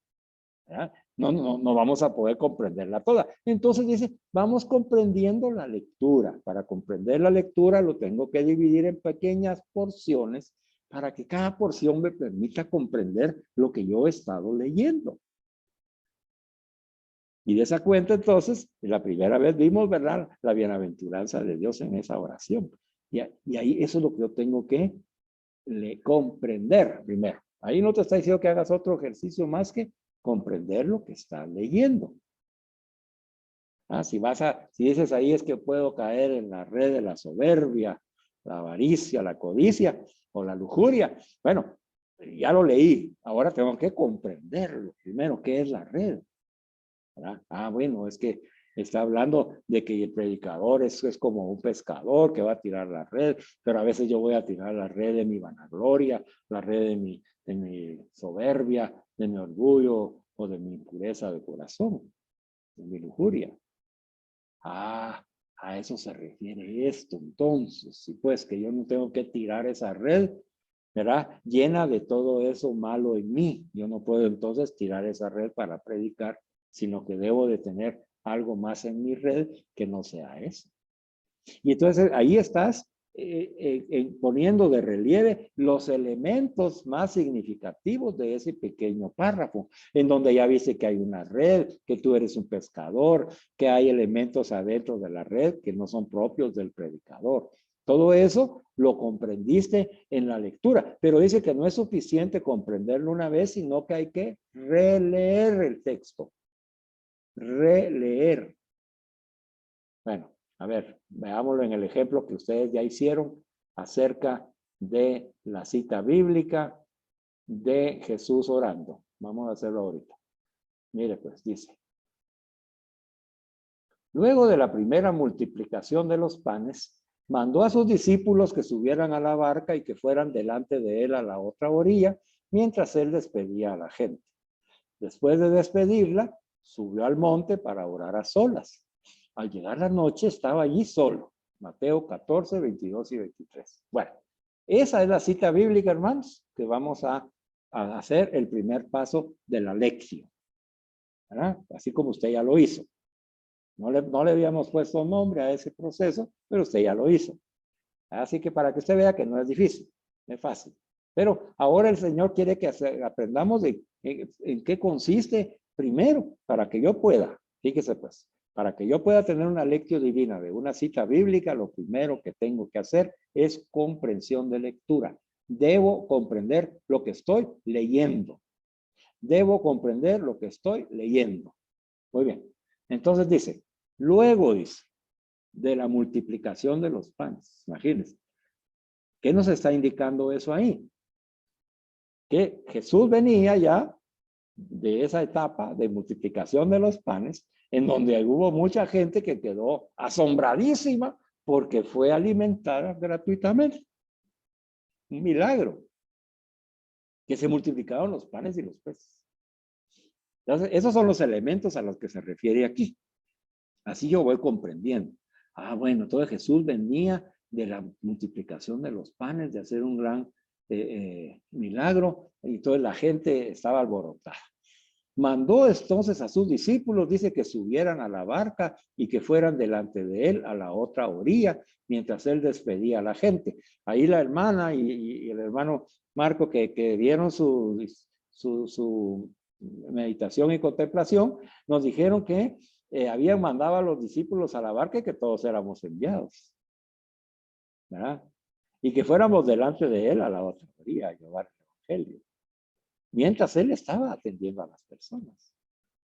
¿verdad? No vamos a poder comprenderla toda. Entonces dice, vamos comprendiendo la lectura. Para comprender la lectura lo tengo que dividir en pequeñas porciones para que cada porción me permita comprender lo que yo he estado leyendo. Y de esa cuenta, entonces, la primera vez vimos, ¿verdad? La bienaventuranza de Dios en esa oración. Y ahí eso es lo que yo tengo que comprender primero. Ahí no te está diciendo que hagas otro ejercicio más que comprender lo que estás leyendo. Si dices ahí es que puedo caer en la red de la soberbia, la avaricia, la codicia o la lujuria. Bueno, ya lo leí. Ahora tengo que comprenderlo primero. ¿Qué es la red? ¿Verdad? Bueno, es que está hablando de que el predicador es como un pescador que va a tirar la red, pero a veces yo voy a tirar la red de mi vanagloria, la red de mi soberbia, de mi orgullo o de mi impureza de corazón, de mi lujuria. A eso se refiere esto. Entonces, sí, pues que yo no tengo que tirar esa red, ¿verdad? Llena de todo eso malo en mí. Yo no puedo entonces tirar esa red para predicar, sino que debo de tener algo más en mi red que no sea eso. Y entonces ahí estás poniendo de relieve los elementos más significativos de ese pequeño párrafo, en donde ya viste que hay una red, que tú eres un pescador, que hay elementos adentro de la red que no son propios del predicador. Todo eso lo comprendiste en la lectura, pero dice que no es suficiente comprenderlo una vez, sino que hay que releer el texto. Releer. Bueno, a ver, veámoslo en el ejemplo que ustedes ya hicieron acerca de la cita bíblica de Jesús orando. Vamos a hacerlo ahorita. Mire, pues dice. Luego de la primera multiplicación de los panes, mandó a sus discípulos que subieran a la barca y que fueran delante de él a la otra orilla, mientras él despedía a la gente. Después de despedirla, subió al monte para orar a solas. Al llegar la noche estaba allí solo. Mateo 14, 22 y 23. Bueno, esa es la cita bíblica, hermanos, que vamos a hacer el primer paso de la lección. ¿Verdad? Así como usted ya lo hizo. No le habíamos puesto nombre a ese proceso, pero usted ya lo hizo. Así que para que usted vea que no es difícil, es fácil. Pero ahora el Señor quiere que aprendamos en qué consiste primero, para que yo pueda, fíjese pues, para que yo pueda tener una lección divina de una cita bíblica, lo primero que tengo que hacer es comprensión de lectura. Debo comprender lo que estoy leyendo. Debo comprender lo que estoy leyendo. Muy bien. Entonces dice, luego dice, de la multiplicación de los panes. Imagínense. ¿Qué nos está indicando eso ahí? Que Jesús venía ya de esa etapa de multiplicación de los panes, en donde hubo mucha gente que quedó asombradísima porque fue alimentada gratuitamente. Un milagro. Que se multiplicaron los panes y los peces. Entonces, esos son los elementos a los que se refiere aquí. Así yo voy comprendiendo. Bueno, entonces Jesús venía de la multiplicación de los panes, de hacer un gran milagro, y toda la gente estaba alborotada. Mandó entonces a sus discípulos, dice que subieran a la barca y que fueran delante de él a la otra orilla, mientras él despedía a la gente. Ahí la hermana y el hermano Marco que vieron su meditación y contemplación, nos dijeron que habían mandado a los discípulos a la barca y que todos éramos enviados. ¿Verdad? Y que fuéramos delante de él a la otra orilla a llevar el evangelio. Mientras él estaba atendiendo a las personas.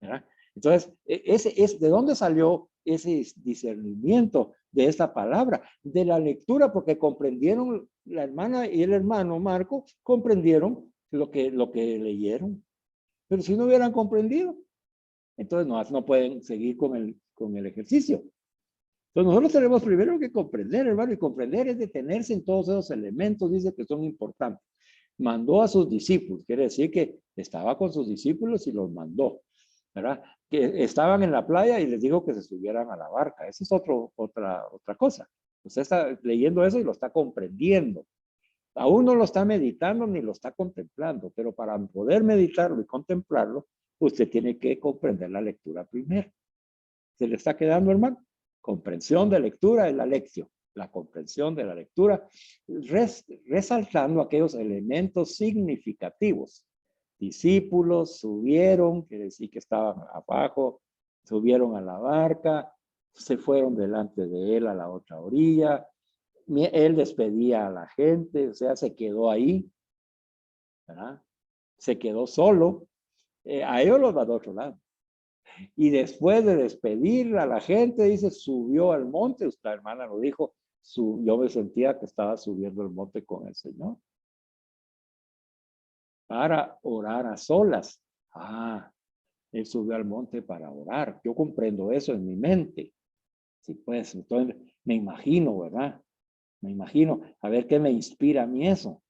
¿Verdad? Entonces, ¿de dónde salió ese discernimiento de esta palabra? De la lectura, porque comprendieron, la hermana y el hermano Marco comprendieron lo que leyeron. Pero si no hubieran comprendido, entonces no pueden seguir con el ejercicio. Entonces nosotros tenemos primero que comprender, hermano, y comprender es detenerse en todos esos elementos, dice que son importantes. Mandó a sus discípulos, quiere decir que estaba con sus discípulos y los mandó. ¿verdad? Que estaban en la playa y les dijo que se subieran a la barca. Esa es otra cosa. Usted está leyendo eso y lo está comprendiendo. Aún no lo está meditando ni lo está contemplando, pero para poder meditarlo y contemplarlo, usted tiene que comprender la lectura primero. ¿Se le está quedando, hermano? Comprensión de lectura es la lección. La comprensión de la lectura, resaltando aquellos elementos significativos. Discípulos subieron, quiere decir que estaban abajo, subieron a la barca, se fueron delante de él a la otra orilla, él despedía a la gente, o sea, se quedó ahí, ¿verdad? Se quedó solo, a ellos los mandó a otro lado. Y después de despedir a la gente, dice, subió al monte, usted hermana lo dijo, yo me sentía que estaba subiendo el monte con el Señor para orar a solas. Él subió al monte para orar. Yo comprendo eso en mi mente. Sí, pues, entonces me imagino, ¿verdad? Me imagino, a ver qué me inspira a mí eso.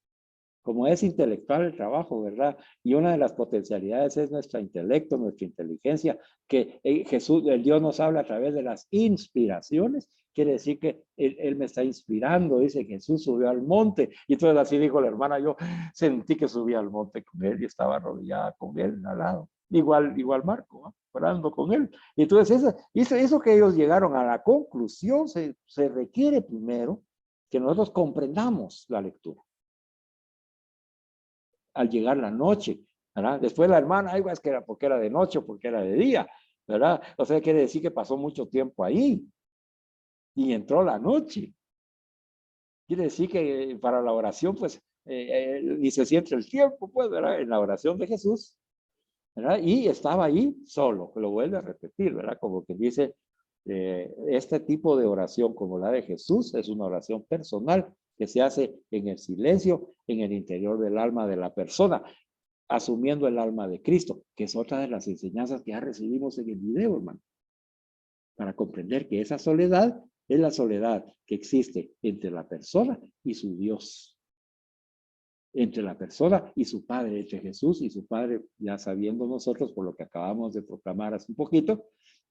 Como es intelectual el trabajo, ¿verdad? Y una de las potencialidades es nuestro intelecto, nuestra inteligencia, que Jesús, el Dios nos habla a través de las inspiraciones. Quiere decir que él me está inspirando, dice Jesús subió al monte. Y entonces así dijo la hermana, yo sentí que subía al monte con él y estaba arrodillada con él al lado. Igual Marco, ¿no? Orando con él. Y entonces eso que ellos llegaron a la conclusión, se requiere primero que nosotros comprendamos la lectura. Al llegar la noche, ¿verdad? Después la hermana, ay, es que era porque era de noche o porque era de día, ¿verdad? O sea, quiere decir que pasó mucho tiempo ahí y entró la noche. Quiere decir que para la oración, pues, ni se siente el tiempo, pues, ¿verdad? En la oración de Jesús, ¿verdad? Y estaba ahí solo, lo vuelve a repetir, ¿verdad? Como que dice, este tipo de oración como la de Jesús es una oración personal que se hace en el silencio, en el interior del alma de la persona, asumiendo el alma de Cristo, que es otra de las enseñanzas que ya recibimos en el video, hermano, para comprender que esa soledad es la soledad que existe entre la persona y su Dios, entre la persona y su Padre, entre Jesús y su Padre, ya sabiendo nosotros por lo que acabamos de proclamar hace un poquito,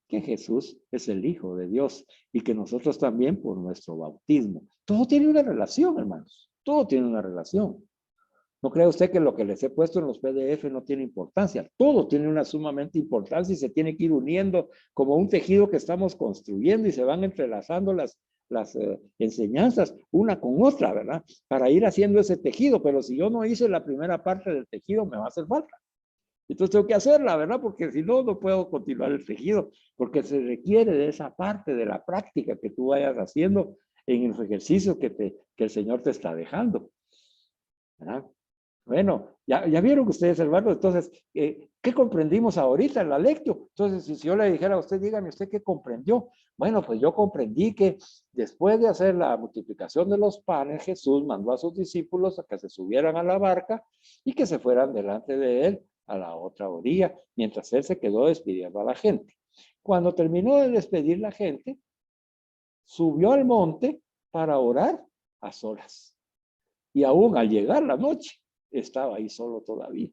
que Jesús es el Hijo de Dios y que nosotros también por nuestro bautismo. Todo tiene una relación, hermanos, todo tiene una relación. ¿No cree usted que lo que les he puesto en los PDF no tiene importancia? Todo tiene una sumamente importancia y se tiene que ir uniendo como un tejido que estamos construyendo y se van entrelazando las enseñanzas una con otra, ¿verdad? Para ir haciendo ese tejido, pero si yo no hice la primera parte del tejido, me va a hacer falta. Entonces tengo que hacerla, ¿verdad? Porque si no, no puedo continuar el tejido, porque se requiere de esa parte de la práctica que tú vayas haciendo en los ejercicios que el Señor te está dejando, ¿verdad? Bueno, ya vieron ustedes, hermanos, entonces, ¿qué comprendimos ahorita en la lectio? Entonces, si yo le dijera a usted, dígame usted qué comprendió. Bueno, pues yo comprendí que después de hacer la multiplicación de los panes, Jesús mandó a sus discípulos a que se subieran a la barca y que se fueran delante de él a la otra orilla, mientras él se quedó despidiendo a la gente. Cuando terminó de despedir la gente, subió al monte para orar a solas. Y aún al llegar la noche, estaba ahí solo todavía.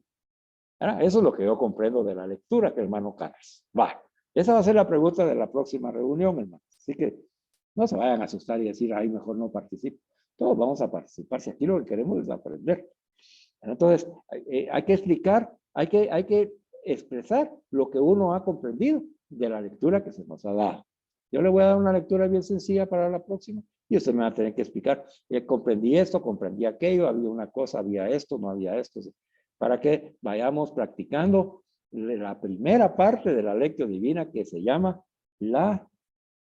Eso es lo que yo comprendo de la lectura, que hermano Caras. Va, esa va a ser la pregunta de la próxima reunión, hermano. Así que no se vayan a asustar y decir, ay, mejor no participo. Todos vamos a participar, si aquí lo que queremos es aprender. Entonces, hay que explicar, hay que expresar lo que uno ha comprendido de la lectura que se nos ha dado. Yo le voy a dar una lectura bien sencilla para la próxima y usted me va a tener que explicar, comprendí esto, comprendí aquello, había una cosa, había esto, no había esto, para que vayamos practicando la primera parte de la lectio divina que se llama la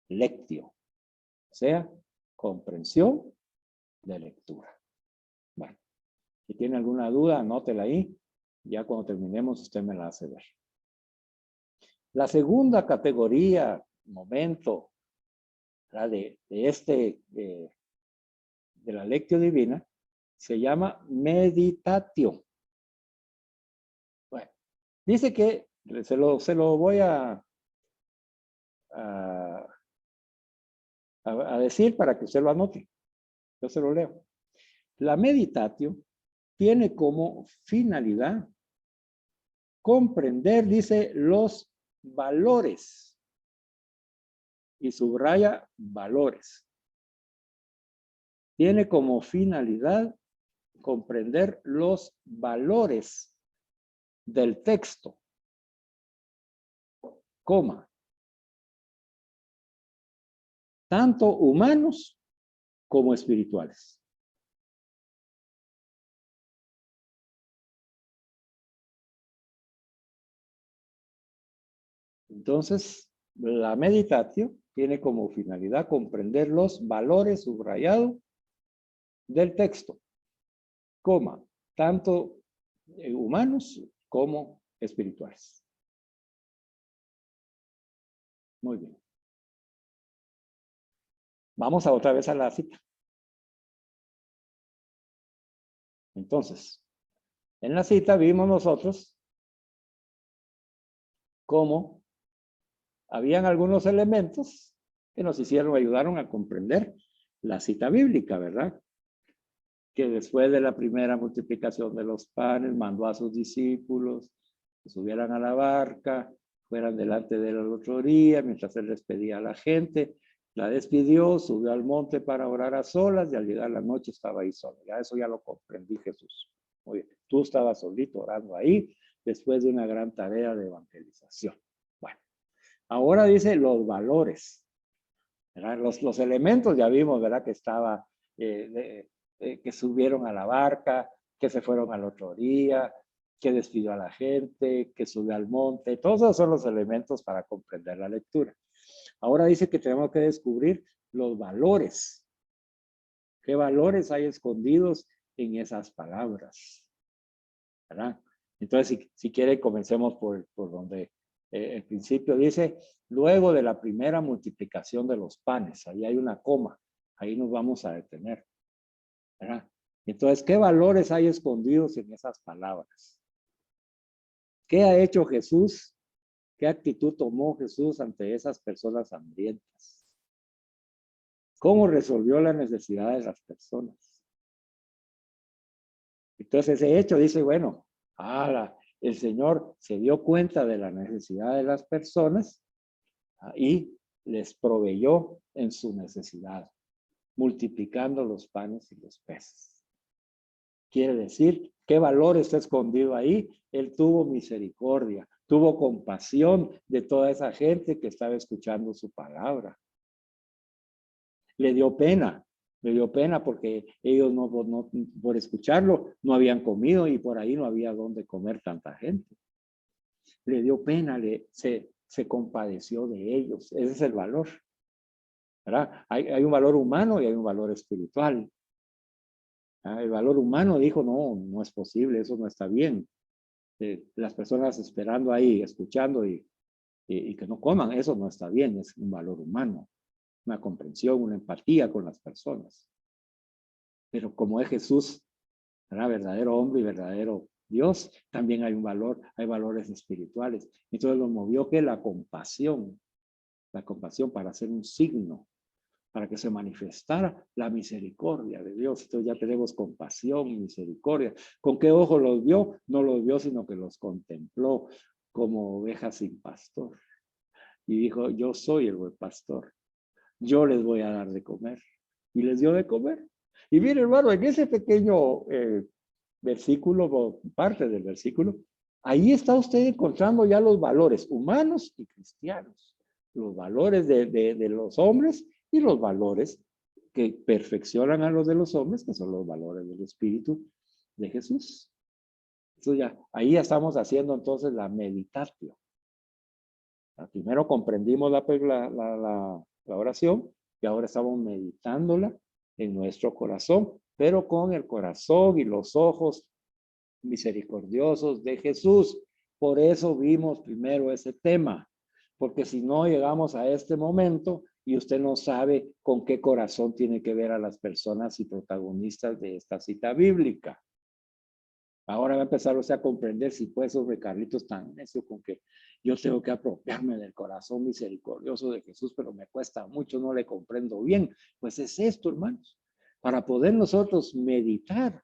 lectio, o sea, comprensión de lectura. Bueno, si tiene alguna duda, anótela ahí, ya cuando terminemos usted me la hace ver. La segunda categoría, momento, de la lectio divina, se llama meditatio. Bueno, dice que, se lo voy a decir para que usted lo anote. Yo se lo leo. La meditatio tiene como finalidad comprender, dice, los valores. Y subraya valores. Tiene como finalidad comprender los valores del texto, coma, tanto humanos como espirituales. Entonces, la meditatio tiene como finalidad comprender los valores subrayados del texto, coma, tanto humanos como espirituales. Muy bien. Vamos a otra vez a la cita. Entonces, en la cita vimos nosotros cómo habían algunos elementos que nos ayudaron a comprender la cita bíblica, ¿verdad? Que después de la primera multiplicación de los panes, mandó a sus discípulos que subieran a la barca, fueran delante de él al otro día, mientras él despedía a la gente, la despidió, subió al monte para orar a solas, y al llegar la noche estaba ahí solo. Ya eso ya lo comprendí, Jesús. Oye, tú estabas solito orando ahí, después de una gran tarea de evangelización. Bueno, ahora dice los valores, ¿verdad? Los elementos ya vimos, ¿verdad? Que estaba, que subieron a la barca, que se fueron al otro día, que despidió a la gente, que subió al monte. Todos esos son los elementos para comprender la lectura. Ahora dice que tenemos que descubrir los valores. ¿Qué valores hay escondidos en esas palabras? ¿Verdad? Entonces, si quiere, comencemos por donde el principio dice, luego de la primera multiplicación de los panes. Ahí hay una coma. Ahí nos vamos a detener. ¿Verdad? Entonces, ¿qué valores hay escondidos en esas palabras? ¿Qué ha hecho Jesús? ¿Qué actitud tomó Jesús ante esas personas hambrientas? ¿Cómo resolvió la necesidad de las personas? Entonces, ese hecho dice, bueno, el Señor se dio cuenta de la necesidad de las personas y les proveyó en su necesidad, multiplicando los panes y los peces. Quiere decir, ¿qué valor está escondido ahí? Él tuvo misericordia, tuvo compasión de toda esa gente que estaba escuchando su palabra. Le dio pena porque ellos no, por escucharlo no habían comido y por ahí no había dónde comer tanta gente. Le dio pena, se compadeció de ellos. Ese es el valor, ¿verdad? Hay un valor humano y hay un valor espiritual. El valor humano dijo, no es posible, eso no está bien. Las personas esperando ahí, escuchando y que no coman, eso no está bien, es un valor humano. Una comprensión, una empatía con las personas. Pero como es Jesús, ¿verdad? Verdadero hombre y verdadero Dios, también hay un valor, hay valores espirituales. Entonces lo movió que la compasión para hacer un signo, para que se manifestara la misericordia de Dios. Entonces ya tenemos compasión, misericordia. ¿Con qué ojo los vio? No los vio, sino que los contempló como ovejas sin pastor. Y dijo, yo soy el buen pastor. Yo les voy a dar de comer. Y les dio de comer. Y mire, hermano, en ese pequeño versículo, parte del versículo, ahí está usted encontrando ya los valores humanos y cristianos. Los valores de los hombres y los valores que perfeccionan a los de los hombres, que son los valores del Espíritu de Jesús. Entonces ya, ahí ya estamos haciendo entonces la meditatio. Primero comprendimos la oración y ahora estamos meditándola en nuestro corazón, pero con el corazón y los ojos misericordiosos de Jesús. Por eso vimos primero ese tema, porque si no llegamos a este momento y usted no sabe con qué corazón tiene que ver a las personas y protagonistas de esta cita bíblica. Ahora va a empezar usted a comprender si puede sobre Carlitos tan necio con que yo tengo que apropiarme del corazón misericordioso de Jesús, pero me cuesta mucho, no le comprendo bien. Pues es esto, hermanos, para poder nosotros meditar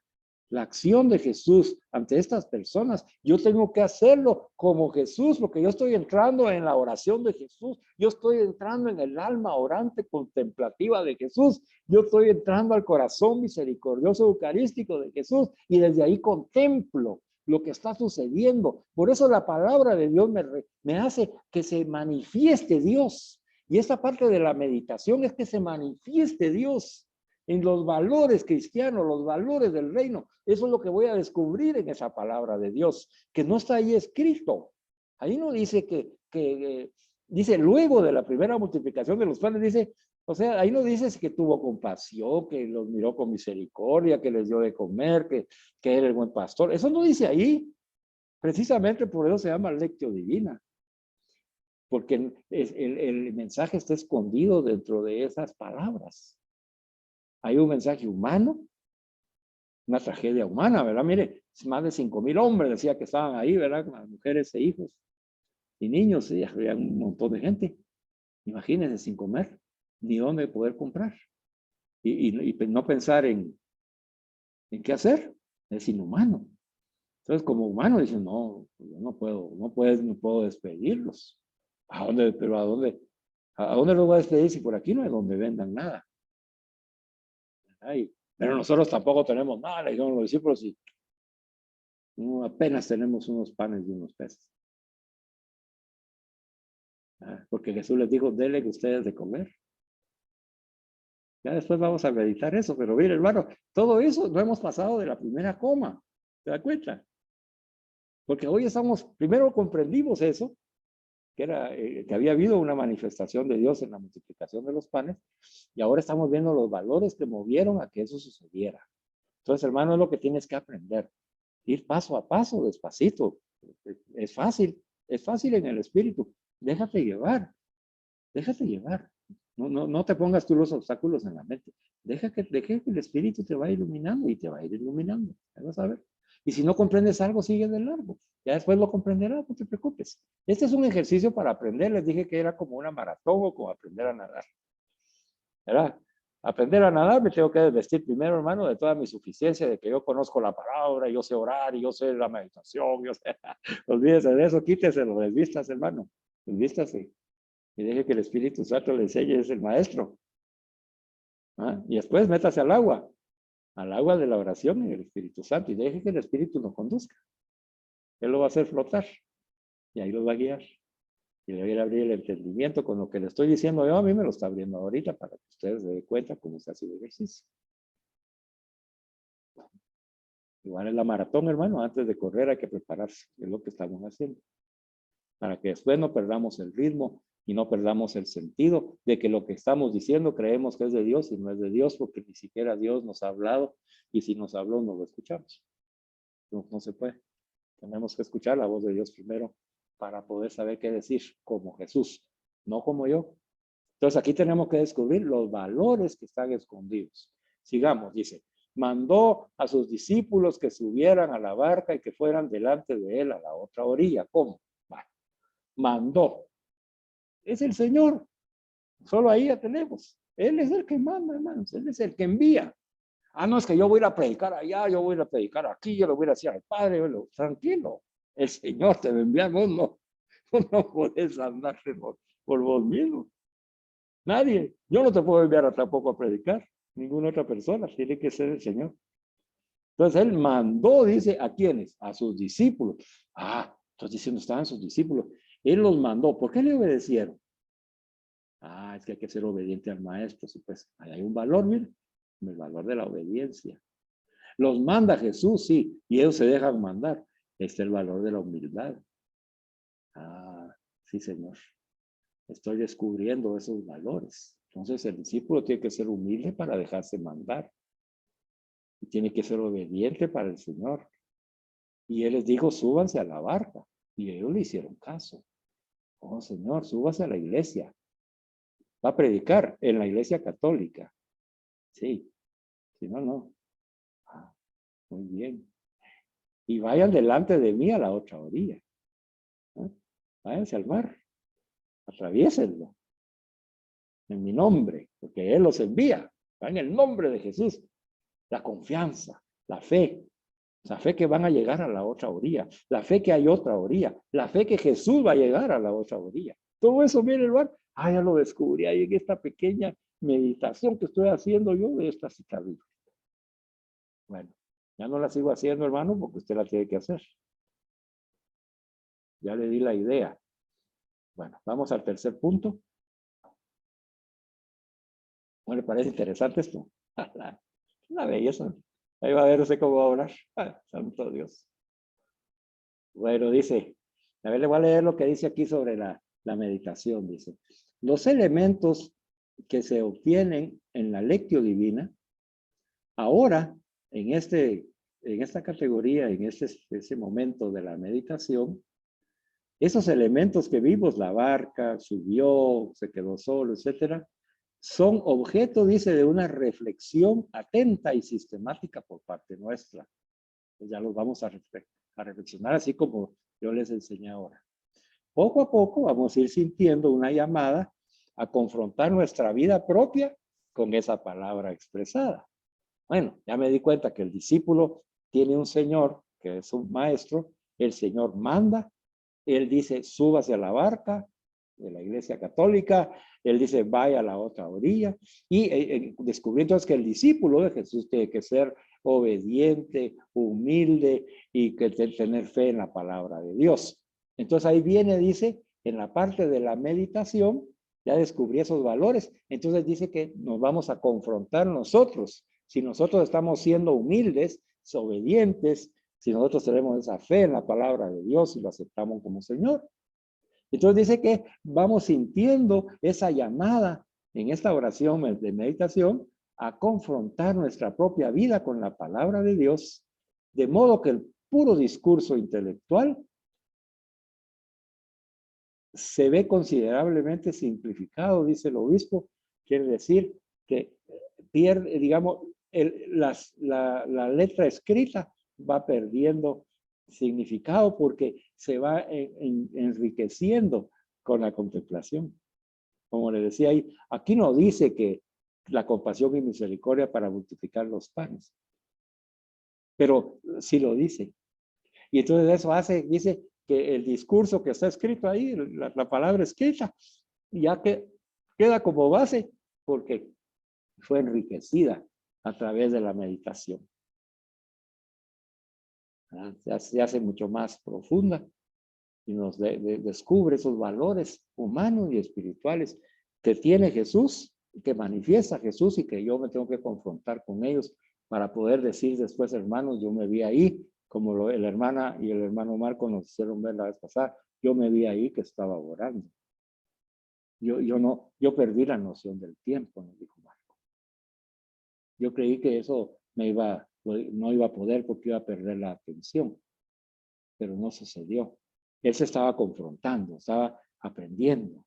la acción de Jesús ante estas personas. Yo tengo que hacerlo como Jesús, porque yo estoy entrando en la oración de Jesús. Yo estoy entrando en el alma orante contemplativa de Jesús. Yo estoy entrando al corazón misericordioso eucarístico de Jesús y desde ahí contemplo lo que está sucediendo. Por eso la palabra de Dios me hace que se manifieste Dios. Y esta parte de la meditación es que se manifieste Dios en los valores cristianos, los valores del reino. Eso es lo que voy a descubrir en esa palabra de Dios, que no está ahí escrito. Ahí no dice dice luego de la primera multiplicación de los panes, dice, o sea, ahí no dice que tuvo compasión, que los miró con misericordia, que les dio de comer, que era el buen pastor. Eso no dice ahí. Precisamente por eso se llama lectio divina. Porque el mensaje está escondido dentro de esas palabras. Hay un mensaje humano, una tragedia humana, ¿verdad? Mire, más de 5,000 hombres decía que estaban ahí, ¿verdad? Con las mujeres e hijos y niños, sí, había un montón de gente. Imagínense, sin comer, ni dónde poder comprar. Y no pensar en qué hacer, es inhumano. Entonces, como humano, dicen, no, yo no puedo despedirlos. ¿A dónde? Pero ¿a dónde? ¿A dónde los voy a despedir si por aquí no hay donde vendan nada? Ay, pero nosotros tampoco tenemos nada, le dijeron los discípulos, y no, apenas tenemos unos panes y unos peces. Porque Jesús les dijo, denle ustedes de comer. Ya después vamos a meditar eso, pero mire, hermano, todo eso no hemos pasado de la primera coma. ¿Se da cuenta? Porque hoy primero comprendimos eso, que había habido una manifestación de Dios en la multiplicación de los panes, y ahora estamos viendo los valores que movieron a que eso sucediera. Entonces, hermano, es lo que tienes que aprender. Ir paso a paso, despacito. Es fácil en el espíritu. Déjate llevar. No te pongas tú los obstáculos en la mente. Deja que el espíritu te vaya iluminando y te va a ir iluminando. Vas a ver. Y si no comprendes algo, sigue de largo. Ya después lo comprenderás, no te preocupes. Este es un ejercicio para aprender. Les dije que era como una maratón o como aprender a nadar. ¿Verdad? Aprender a nadar me tengo que desvestir primero, hermano, de toda mi suficiencia, de que yo conozco la palabra, yo sé orar, y yo sé la meditación, yo sé. Olvídese de eso, quíteselo, desvístase, hermano. Desvístase. Y deje que el Espíritu Santo le enseñe, es el maestro. Y después métase al agua de la oración en el Espíritu Santo, y deje que el Espíritu lo conduzca. Él lo va a hacer flotar, y ahí lo va a guiar. Y le voy a abrir el entendimiento con lo que le estoy diciendo yo, a mí me lo está abriendo ahorita para que ustedes se den cuenta cómo se hace el ejercicio. Igual es la maratón, hermano, antes de correr hay que prepararse, es lo que estamos haciendo. Para que después no perdamos el ritmo y no perdamos el sentido de que lo que estamos diciendo creemos que es de Dios y no es de Dios, porque ni siquiera Dios nos ha hablado, y si nos habló no lo escuchamos. No se puede. Tenemos que escuchar la voz de Dios primero para poder saber qué decir, como Jesús, no como yo. Entonces aquí tenemos que descubrir los valores que están escondidos. Sigamos, dice, mandó a sus discípulos que subieran a la barca y que fueran delante de él a la otra orilla. ¿Cómo? Bueno, mandó. Es el Señor. Solo ahí ya tenemos. Él es el que manda, hermanos. Él es el que envía. No, es que yo voy a ir a predicar allá, yo voy a ir a predicar aquí, yo lo voy a decir al Padre. Tranquilo. El Señor te va a enviar, vos no podés andar por vos mismo. Nadie. Yo no te puedo enviar tampoco a predicar. Ninguna otra persona. Tiene que ser el Señor. Entonces él mandó, dice, ¿a quiénes? A sus discípulos. Entonces diciendo, estaban sus discípulos. Él los mandó. ¿Por qué le obedecieron? Es que hay que ser obediente al maestro. Sí, pues ahí hay un valor, miren. El valor de la obediencia. Los manda Jesús, sí. Y ellos se dejan mandar. Este es el valor de la humildad. Sí, Señor. Estoy descubriendo esos valores. Entonces el discípulo tiene que ser humilde para dejarse mandar. Y tiene que ser obediente para el Señor. Y él les dijo, súbanse a la barca. Y ellos le hicieron caso. Señor, súbase a la iglesia. Va a predicar en la iglesia católica. Sí. Si no, no. Muy bien. Y vayan delante de mí a la otra orilla. Váyanse al mar. Atraviésenlo. En mi nombre, porque Él los envía. En el nombre de Jesús. La confianza, la fe. La fe que van a llegar a la otra orilla, la fe que hay otra orilla, la fe que Jesús va a llegar a la otra orilla. Todo eso, mire, hermano, ya lo descubrí ahí en esta pequeña meditación que estoy haciendo yo de esta cita bíblica. Bueno, ya no la sigo haciendo, hermano, porque usted la tiene que hacer. Ya le di la idea. Bueno, vamos al tercer punto. ¿No le parece interesante esto? Una belleza. Ahí va a ver usted cómo va a orar. Santo Dios. Bueno, dice, a ver, le voy a leer lo que dice aquí sobre la meditación. Dice, los elementos que se obtienen en la lectio divina, ahora, en esta categoría, en ese momento de la meditación, esos elementos que vimos, la barca, subió, se quedó solo, etcétera, son objeto, dice, de una reflexión atenta y sistemática por parte nuestra. Pues ya los vamos a reflexionar así como yo les enseñé ahora. Poco a poco vamos a ir sintiendo una llamada a confrontar nuestra vida propia con esa palabra expresada. Bueno, ya me di cuenta que el discípulo tiene un Señor que es un maestro, el Señor manda, Él dice, súbase a la barca de la Iglesia Católica, Él dice, vaya a la otra orilla, y descubrí entonces que el discípulo de Jesús tiene que ser obediente, humilde y que tener fe en la palabra de Dios. Entonces ahí viene, dice, en la parte de la meditación, ya descubrí esos valores, entonces dice que nos vamos a confrontar nosotros. Si nosotros estamos siendo humildes, obedientes, si nosotros tenemos esa fe en la palabra de Dios y lo aceptamos como Señor. Entonces dice que vamos sintiendo esa llamada en esta oración de meditación a confrontar nuestra propia vida con la palabra de Dios, de modo que el puro discurso intelectual se ve considerablemente simplificado, dice el obispo, quiere decir que pierde, digamos, la letra escrita va perdiendo significado porque se va enriqueciendo con la contemplación. Como le decía ahí, aquí no dice que la compasión y misericordia para multiplicar los panes, pero sí lo dice. Y entonces eso dice que el discurso que está escrito ahí, la palabra escrita, ya que queda como base porque fue enriquecida a través de la meditación. Se hace mucho más profunda y nos descubre esos valores humanos y espirituales que tiene Jesús, que manifiesta Jesús y que yo me tengo que confrontar con ellos para poder decir después, hermanos, yo me vi ahí, como la hermana y el hermano Marco nos hicieron ver la vez pasada, yo me vi ahí que estaba orando. Yo perdí la noción del tiempo, nos dijo Marco. Yo creí que eso no iba a poder porque iba a perder la atención, pero no sucedió. Él se estaba confrontando, estaba aprendiendo.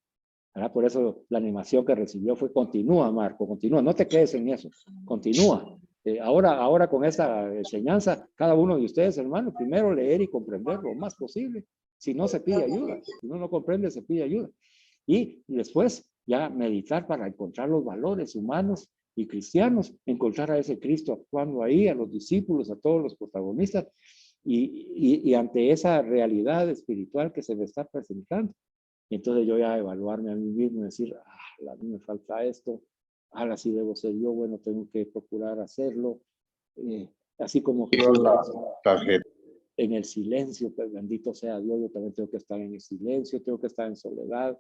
¿Verdad? Por eso la animación que recibió fue continúa, Marco, continúa, no te quedes en eso, continúa. Ahora con esta enseñanza, cada uno de ustedes, hermanos, primero leer y comprender lo más posible. Si no, se pide ayuda. Si uno no comprende, se pide ayuda. Y después ya meditar para encontrar los valores humanos y cristianos, encontrar a ese Cristo actuando ahí, a los discípulos, a todos los protagonistas, y ante esa realidad espiritual que se me está presentando. Entonces yo ya evaluarme a mí mismo y decir, a mí me falta esto, ahora sí debo ser yo, bueno, tengo que procurar hacerlo. Así como Jesús en el silencio, pues bendito sea Dios, yo también tengo que estar en el silencio, tengo que estar en soledad,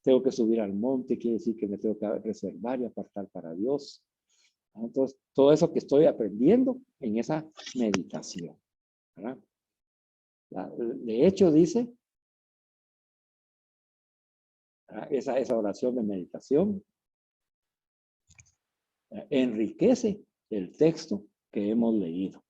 tengo que subir al monte, quiere decir que me tengo que reservar y apartar para Dios. Entonces, todo eso que estoy aprendiendo en esa meditación, ¿verdad? De hecho, dice, esa oración de meditación enriquece el texto que hemos leído,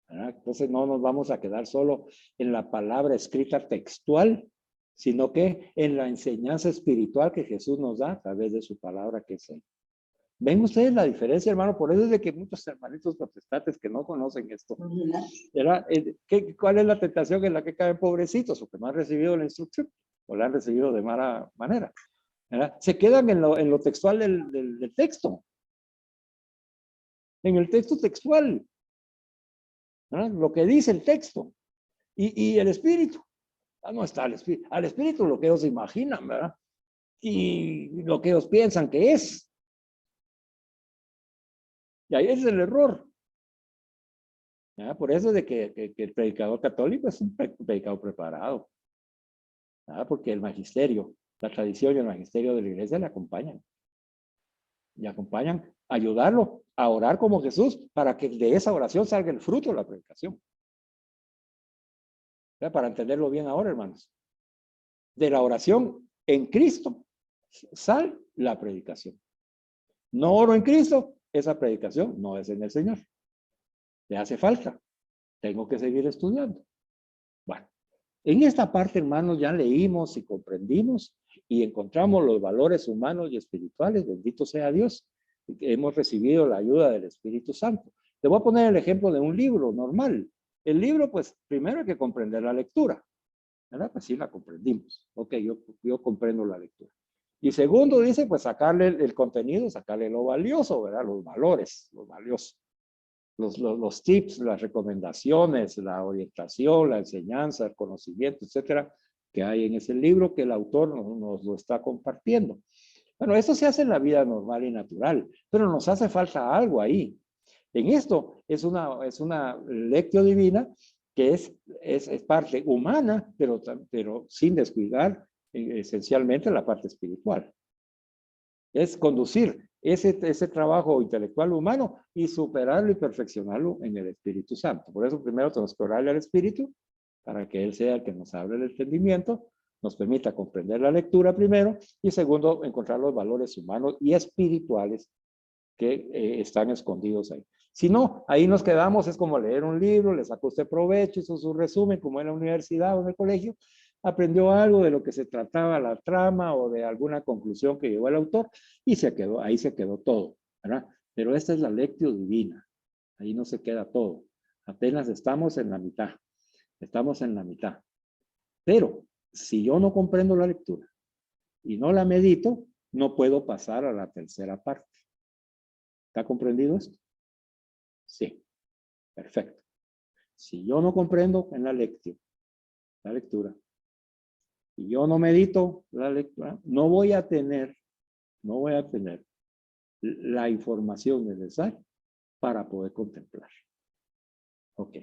¿verdad? Entonces no nos vamos a quedar solo en la palabra escrita textual, sino que en la enseñanza espiritual que Jesús nos da a través de su palabra que es Él. ¿Ven ustedes la diferencia, hermano? Por eso es de que muchos hermanitos protestantes que no conocen esto, ¿verdad? ¿Cuál es la tentación en la que caen pobrecitos? O que no han recibido la instrucción, o la han recibido de mala manera, ¿verdad? Se quedan en lo textual del texto. En el texto textual. ¿verdad? Lo que dice el texto. Y el espíritu. No está el espíritu. Al espíritu lo que ellos imaginan, ¿verdad? Y lo que ellos piensan que es. Y ahí es el error. ¿Verdad? Por eso es de que el predicador católico es un predicador preparado. ¿Verdad? Porque el magisterio, la tradición y el magisterio de la iglesia le acompañan. Le acompañan a ayudarlo a orar como Jesús para que de esa oración salga el fruto de la predicación. ¿Verdad? Para entenderlo bien ahora, hermanos. De la oración en Cristo sale la predicación. No oro en Cristo, esa predicación no es en el Señor. Le hace falta. Tengo que seguir estudiando. Bueno, en esta parte, hermanos, ya leímos y comprendimos y encontramos los valores humanos y espirituales. Bendito sea Dios. Hemos recibido la ayuda del Espíritu Santo. Te voy a poner el ejemplo de un libro normal. El libro, pues, primero hay que comprender la lectura. ¿Verdad? Pues sí, la comprendimos. Ok, yo comprendo la lectura. Y segundo, dice, pues sacarle el contenido, sacarle lo valioso, ¿verdad? Los valores, los valiosos. Los tips, las recomendaciones, la orientación, la enseñanza, el conocimiento, etcétera, que hay en ese libro que el autor nos lo está compartiendo. Bueno, eso se hace en la vida normal y natural, pero nos hace falta algo ahí. En esto es una lectio divina que es parte humana, pero sin descuidar esencialmente la parte espiritual. Es conducir ese trabajo intelectual humano y superarlo y perfeccionarlo en el Espíritu Santo. Por eso primero tenemos que orarle al Espíritu para que Él sea el que nos abra el entendimiento, nos permita comprender la lectura primero y segundo, encontrar los valores humanos y espirituales que están escondidos ahí. Si no, ahí nos quedamos, es como leer un libro, le sacó usted provecho, hizo su resumen, como en la universidad o en el colegio, aprendió algo de lo que se trataba la trama o de alguna conclusión que llegó el autor y se quedó, ahí se quedó todo, ¿verdad? Pero esta es la lectio divina, ahí no se queda todo, apenas estamos en la mitad, Pero si yo no comprendo la lectura y no la medito, no puedo pasar a la tercera parte. ¿Está comprendido esto? Sí, perfecto. Si yo no comprendo en la lectura, y yo no medito la lectura, no voy a tener la información necesaria para poder contemplar. Ok.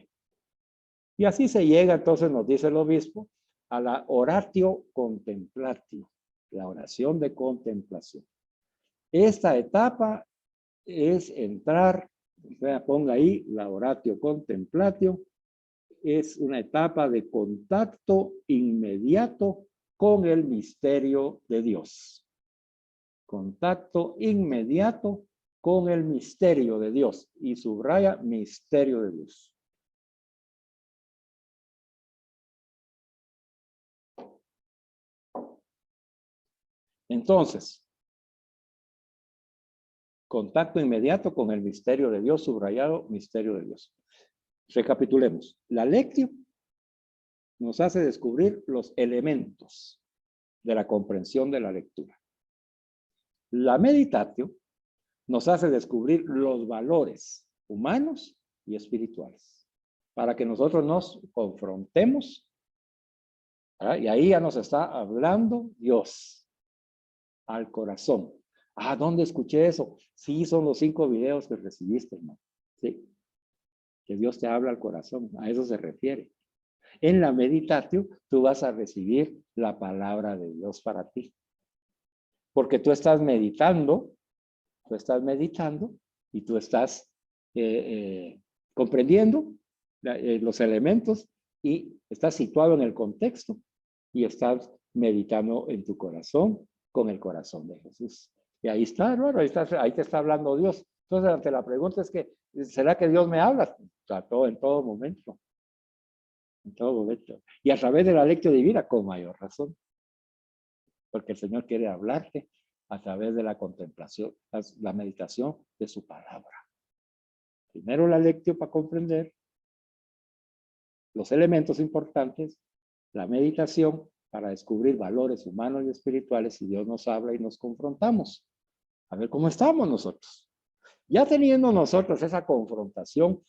Y así se llega, entonces nos dice el obispo, a la oratio contemplatio, la oración de contemplación. Esta etapa es entrar, ponga ahí la oratio contemplatio, es una etapa de contacto inmediato con el misterio de Dios. Contacto inmediato con el misterio de Dios. Y subraya misterio de Dios. Entonces, contacto inmediato con el misterio de Dios, subrayado misterio de Dios. Recapitulemos. La lectio nos hace descubrir los elementos de la comprensión de la lectura. La meditatio nos hace descubrir los valores humanos y espirituales para que nosotros nos confrontemos, ¿verdad? Y ahí ya nos está hablando Dios al corazón. Ah, ¿dónde escuché eso? Sí, son los 5 videos que recibiste, hermano. Sí, que Dios te habla al corazón, a eso se refiere. En la meditatio, tú vas a recibir la palabra de Dios para ti. Porque tú estás meditando y tú estás comprendiendo los elementos y estás situado en el contexto y estás meditando en tu corazón con el corazón de Jesús. Y ahí está, hermano, ahí te está hablando Dios. Entonces, ante la pregunta es que, ¿será que Dios me habla? En todo momento. En todo momento. Y a través de la lectio divina, con mayor razón. Porque el Señor quiere hablarte a través de la contemplación, la meditación de su palabra. Primero la lectio para comprender los elementos importantes, la meditación para descubrir valores humanos y espirituales y Dios nos habla y nos confrontamos. A ver cómo estamos nosotros. Ya teniendo nosotros esa confrontación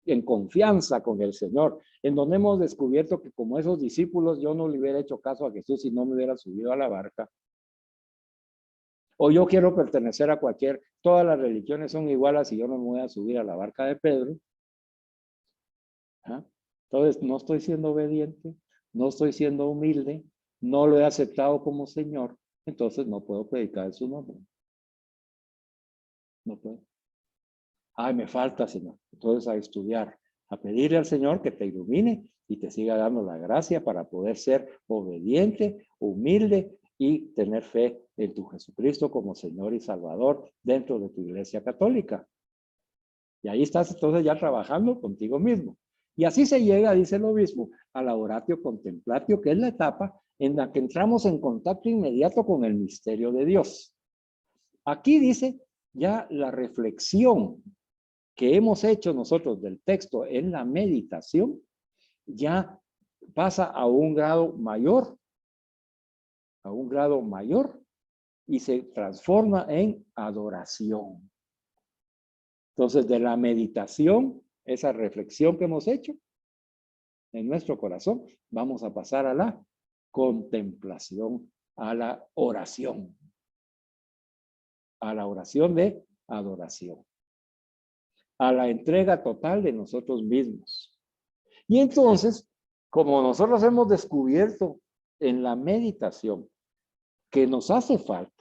en confianza con el Señor, en donde hemos descubierto que como esos discípulos yo no le hubiera hecho caso a Jesús si no me hubiera subido a la barca. O yo quiero pertenecer a todas las religiones son iguales y yo no me voy a subir a la barca de Pedro. ¿Ah? Entonces no estoy siendo obediente, no estoy siendo humilde, no lo he aceptado como Señor, entonces no puedo predicar en su nombre. No puedo. Ay, me falta, Señor. Entonces a estudiar, a pedirle al Señor que te ilumine y te siga dando la gracia para poder ser obediente, humilde y tener fe en tu Jesucristo como Señor y Salvador dentro de tu iglesia católica. Y ahí estás entonces ya trabajando contigo mismo. Y así se llega, dice el obispo, a la oratio contemplatio, que es la etapa en la que entramos en contacto inmediato con el misterio de Dios. Aquí dice ya la reflexión que hemos hecho nosotros del texto en la meditación, ya pasa a un grado mayor, y se transforma en adoración. Entonces, de la meditación, esa reflexión que hemos hecho en nuestro corazón, vamos a pasar a la contemplación, a la oración de adoración, a la entrega total de nosotros mismos. Y entonces, como nosotros hemos descubierto en la meditación que nos hace falta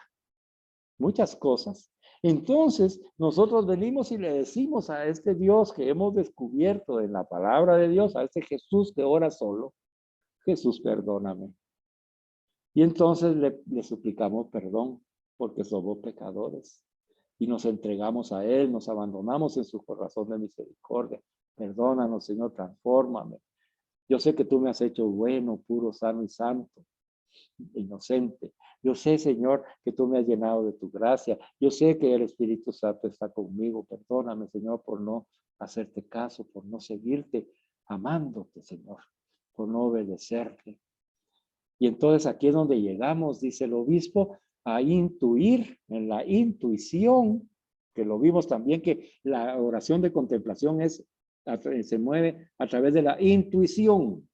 muchas cosas, entonces nosotros venimos y le decimos a este Dios que hemos descubierto en la palabra de Dios, a este Jesús que ora solo, Jesús, perdóname. Y entonces le suplicamos perdón porque somos pecadores y nos entregamos a Él, nos abandonamos en su corazón de misericordia. Perdónanos, Señor, transfórmame. Yo sé que tú me has hecho bueno, puro, sano y santo, inocente. Yo sé, Señor, que tú me has llenado de tu gracia. Yo sé que el Espíritu Santo está conmigo. Perdóname, Señor, por no hacerte caso, por no seguirte, amándote, Señor, por no obedecerte. Y entonces aquí es donde llegamos, dice el obispo, a intuir, en la intuición, que lo vimos también, que la oración de contemplación se mueve a través de la intuición.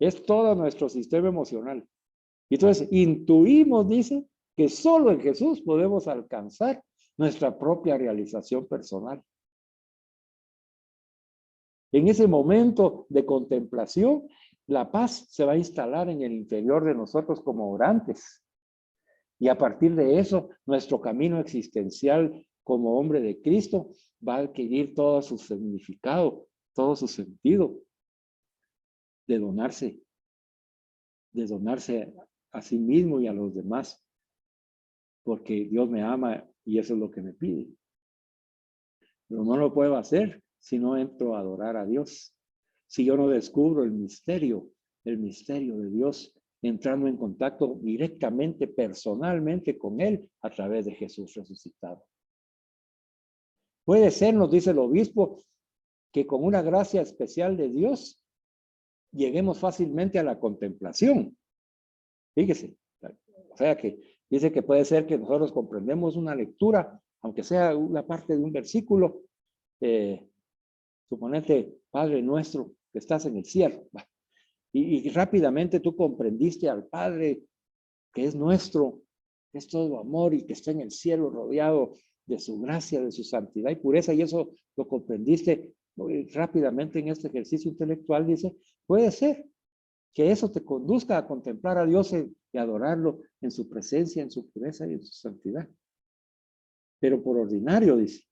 Es todo nuestro sistema emocional. Y entonces intuimos, dice, que solo en Jesús podemos alcanzar nuestra propia realización personal. En ese momento de contemplación, la paz se va a instalar en el interior de nosotros como orantes. Y a partir de eso, nuestro camino existencial como hombre de Cristo va a adquirir todo su significado, todo su sentido de donarse a sí mismo y a los demás, porque Dios me ama y eso es lo que me pide. Pero no lo puedo hacer si no entro a adorar a Dios, si yo no descubro el misterio de Dios, entrando en contacto directamente, personalmente con Él a través de Jesús resucitado. Puede ser, nos dice el obispo, que con una gracia especial de Dios lleguemos fácilmente a la contemplación. Fíjese, o sea que dice que puede ser que nosotros comprendemos una lectura, aunque sea una parte de un versículo, suponete, Padre nuestro que estás en el cielo, y rápidamente tú comprendiste al Padre que es nuestro, que es todo amor y que está en el cielo rodeado de su gracia, de su santidad y pureza, y eso lo comprendiste rápidamente en este ejercicio intelectual, dice, puede ser que eso te conduzca a contemplar a Dios y adorarlo en su presencia, en su pureza y en su santidad. Pero por ordinario, dice,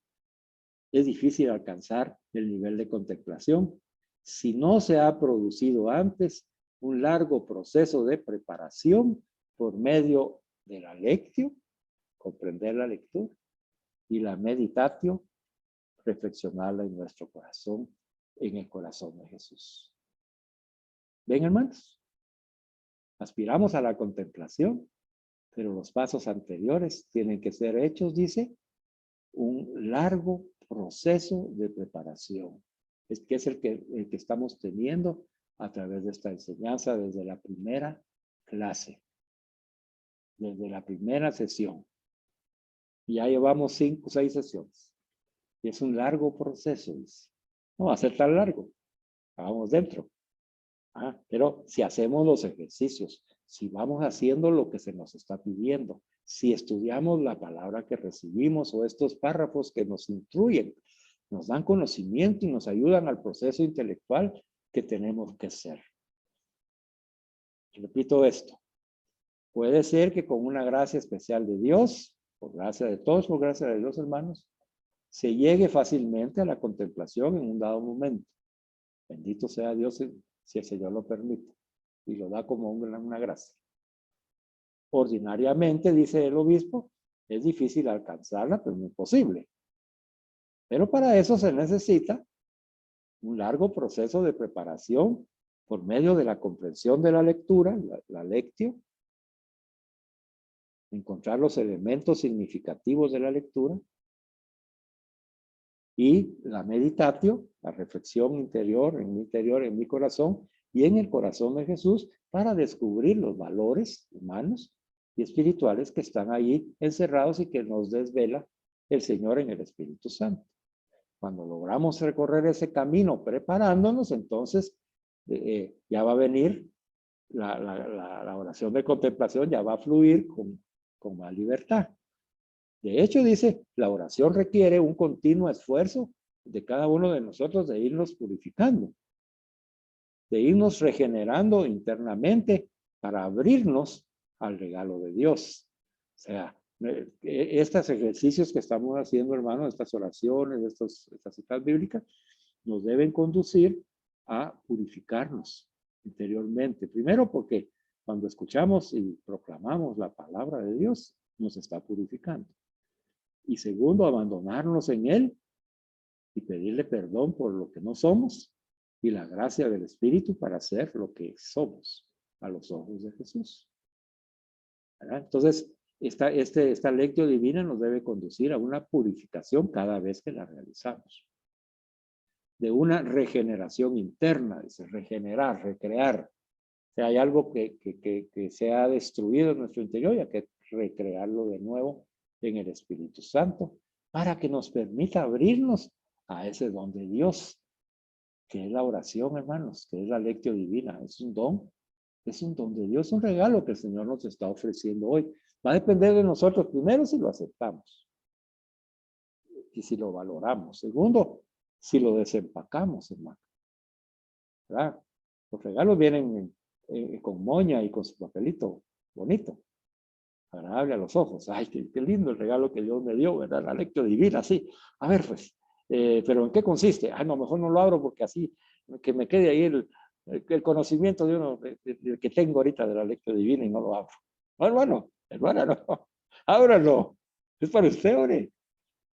es difícil alcanzar el nivel de contemplación si no se ha producido antes un largo proceso de preparación por medio de la lectio, comprender la lectura, y la meditatio, reflexionarla en nuestro corazón, en el corazón de Jesús. ¿Ven, hermanos? Aspiramos a la contemplación, pero los pasos anteriores tienen que ser hechos, dice, un largo proceso de preparación. Es que es el que estamos teniendo a través de esta enseñanza desde la primera clase, desde la primera sesión. Y ya llevamos 5 o 6 sesiones. Y es un largo proceso, dice. No va a ser tan largo. Vamos dentro. Pero si hacemos los ejercicios, si vamos haciendo lo que se nos está pidiendo, si estudiamos la palabra que recibimos o estos párrafos que nos instruyen, nos dan conocimiento y nos ayudan al proceso intelectual que tenemos que hacer. Repito esto. Puede ser que con una gracia especial de Dios, por gracia de todos, por gracia de Dios, hermanos, se llegue fácilmente a la contemplación en un dado momento. Bendito sea Dios si el Señor lo permite y lo da como una gracia. Ordinariamente, dice el obispo, es difícil alcanzarla, pero no imposible. Pero para eso se necesita un largo proceso de preparación por medio de la comprensión de la lectura, la lectio, encontrar los elementos significativos de la lectura y la meditatio, la reflexión interior, en mi corazón y en el corazón de Jesús para descubrir los valores humanos y espirituales que están ahí encerrados y que nos desvela el Señor en el Espíritu Santo. Cuando logramos recorrer ese camino preparándonos, entonces ya va a venir la oración de contemplación, ya va a fluir con más libertad. De hecho, dice, la oración requiere un continuo esfuerzo de cada uno de nosotros de irnos purificando, de irnos regenerando internamente para abrirnos al regalo de Dios. O sea, estos ejercicios que estamos haciendo, hermano, estas oraciones, estas citas bíblicas, nos deben conducir a purificarnos interiormente. Primero porque cuando escuchamos y proclamamos la palabra de Dios, nos está purificando. Y segundo, abandonarnos en Él y pedirle perdón por lo que no somos y la gracia del Espíritu para ser lo que somos a los ojos de Jesús. ¿Verdad? Entonces, esta lectio divina nos debe conducir a una purificación cada vez que la realizamos. De una regeneración interna, es regenerar, recrear. O sea, hay algo que se ha destruido en nuestro interior y hay que recrearlo de nuevo en el Espíritu Santo para que nos permita abrirnos a ese don de Dios, que es la oración, hermanos, que es la lectio divina. Es un don de Dios, un regalo que el Señor nos está ofreciendo hoy. Va a depender de nosotros primero si lo aceptamos y si lo valoramos. Segundo, si lo desempacamos, hermano. ¿Verdad? Los regalos vienen con moña y con su papelito bonito, agradable a los ojos. Ay, qué lindo el regalo que Dios me dio, ¿verdad? La lectio divina, sí. A ver, pues, ¿pero en qué consiste? Ay, no, mejor no lo abro porque así, que me quede ahí el conocimiento de uno que tengo ahorita de la lectio divina y no lo abro. No, hermano, hermana, no. Ábralo. Es para usted, hombre.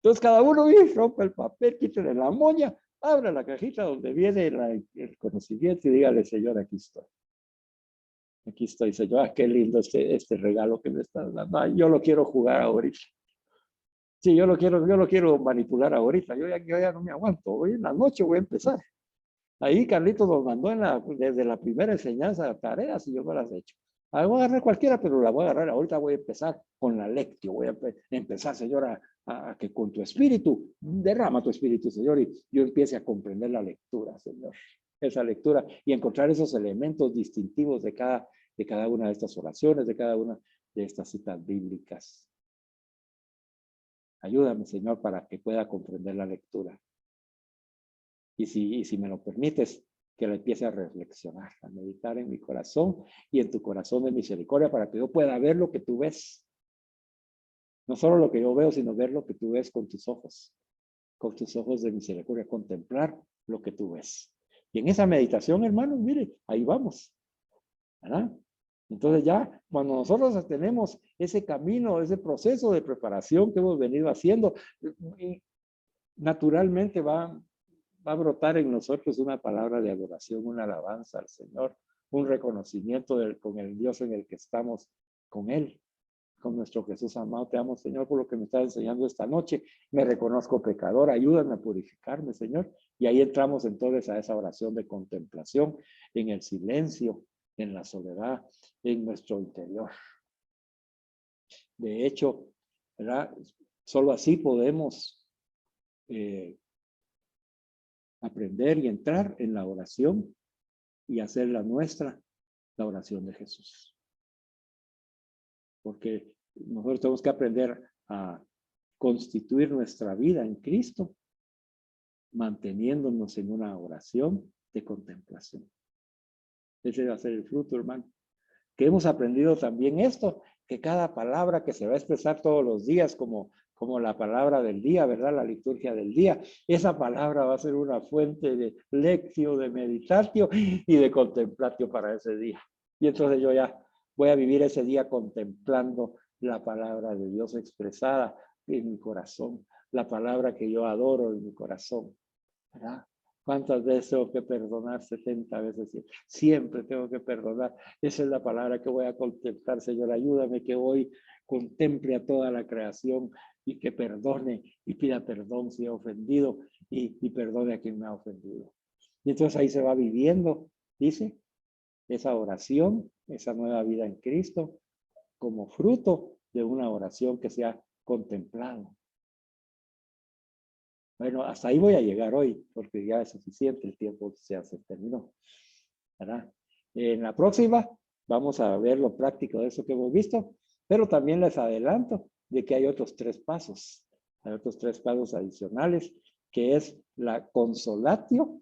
Entonces cada uno rompa el papel, quítale la moña, abra la cajita donde viene el conocimiento y dígale, Señor, aquí estoy. Aquí estoy, Señor. Qué lindo este regalo que me estás dando. Ay, yo lo quiero jugar ahorita. Sí, yo lo quiero manipular ahorita. Yo ya no me aguanto. Hoy en la noche voy a empezar. Ahí Carlitos nos mandó desde la primera enseñanza tareas y yo no las he hecho. Voy a agarrar cualquiera, pero la voy a agarrar. Ahorita voy a empezar con la lectio. Voy a empezar, Señor, a que con tu espíritu, derrama tu espíritu, Señor, y yo empiece a comprender la lectura, Señor. Esa lectura y encontrar esos elementos distintivos de cada una de estas oraciones, de cada una de estas citas bíblicas. Ayúdame, Señor, para que pueda comprender la lectura. Y si me lo permites, que la empiece a reflexionar, a meditar en mi corazón y en tu corazón de misericordia para que yo pueda ver lo que tú ves. No solo lo que yo veo, sino ver lo que tú ves con tus ojos de misericordia, contemplar lo que tú ves. Y en esa meditación, hermanos, mire, ahí vamos. ¿Verdad? Entonces ya, cuando nosotros tenemos ese camino, ese proceso de preparación que hemos venido haciendo, naturalmente va a brotar en nosotros una palabra de adoración, una alabanza al Señor, un reconocimiento con el Dios en el que estamos, con Él, con nuestro Jesús amado. Te amo, Señor, por lo que me estás enseñando esta noche. Me reconozco pecador, ayúdame a purificarme, Señor. Y ahí entramos entonces a esa oración de contemplación, en el silencio, en la soledad, en nuestro interior. De hecho, ¿verdad? Solo así podemos aprender y entrar en la oración y hacer la nuestra, la oración de Jesús. Porque nosotros tenemos que aprender a constituir nuestra vida en Cristo, manteniéndonos en una oración de contemplación. Ese va a ser el fruto, hermano. Que hemos aprendido también esto, que cada palabra que se va a expresar todos los días, como la palabra del día, ¿verdad? La liturgia del día, esa palabra va a ser una fuente de lectio, de meditatio y de contemplatio para ese día. Y entonces yo ya voy a vivir ese día contemplando la palabra de Dios expresada en mi corazón, la palabra que yo adoro en mi corazón, ¿verdad? ¿Cuántas veces tengo que perdonar? 70 veces. Siempre tengo que perdonar. Esa es la palabra que voy a contemplar. Señor, ayúdame que hoy contemple a toda la creación y que perdone y pida perdón si he ofendido y perdone a quien me ha ofendido. Y entonces ahí se va viviendo, dice, esa oración, esa nueva vida en Cristo, como fruto de una oración que se ha contemplado. Bueno, hasta ahí voy a llegar hoy, porque ya es suficiente, el tiempo se terminó, ¿verdad? En la próxima vamos a ver lo práctico de eso que hemos visto, pero también les adelanto de que hay otros 3 pasos, hay otros 3 pasos adicionales, que es la consolatio,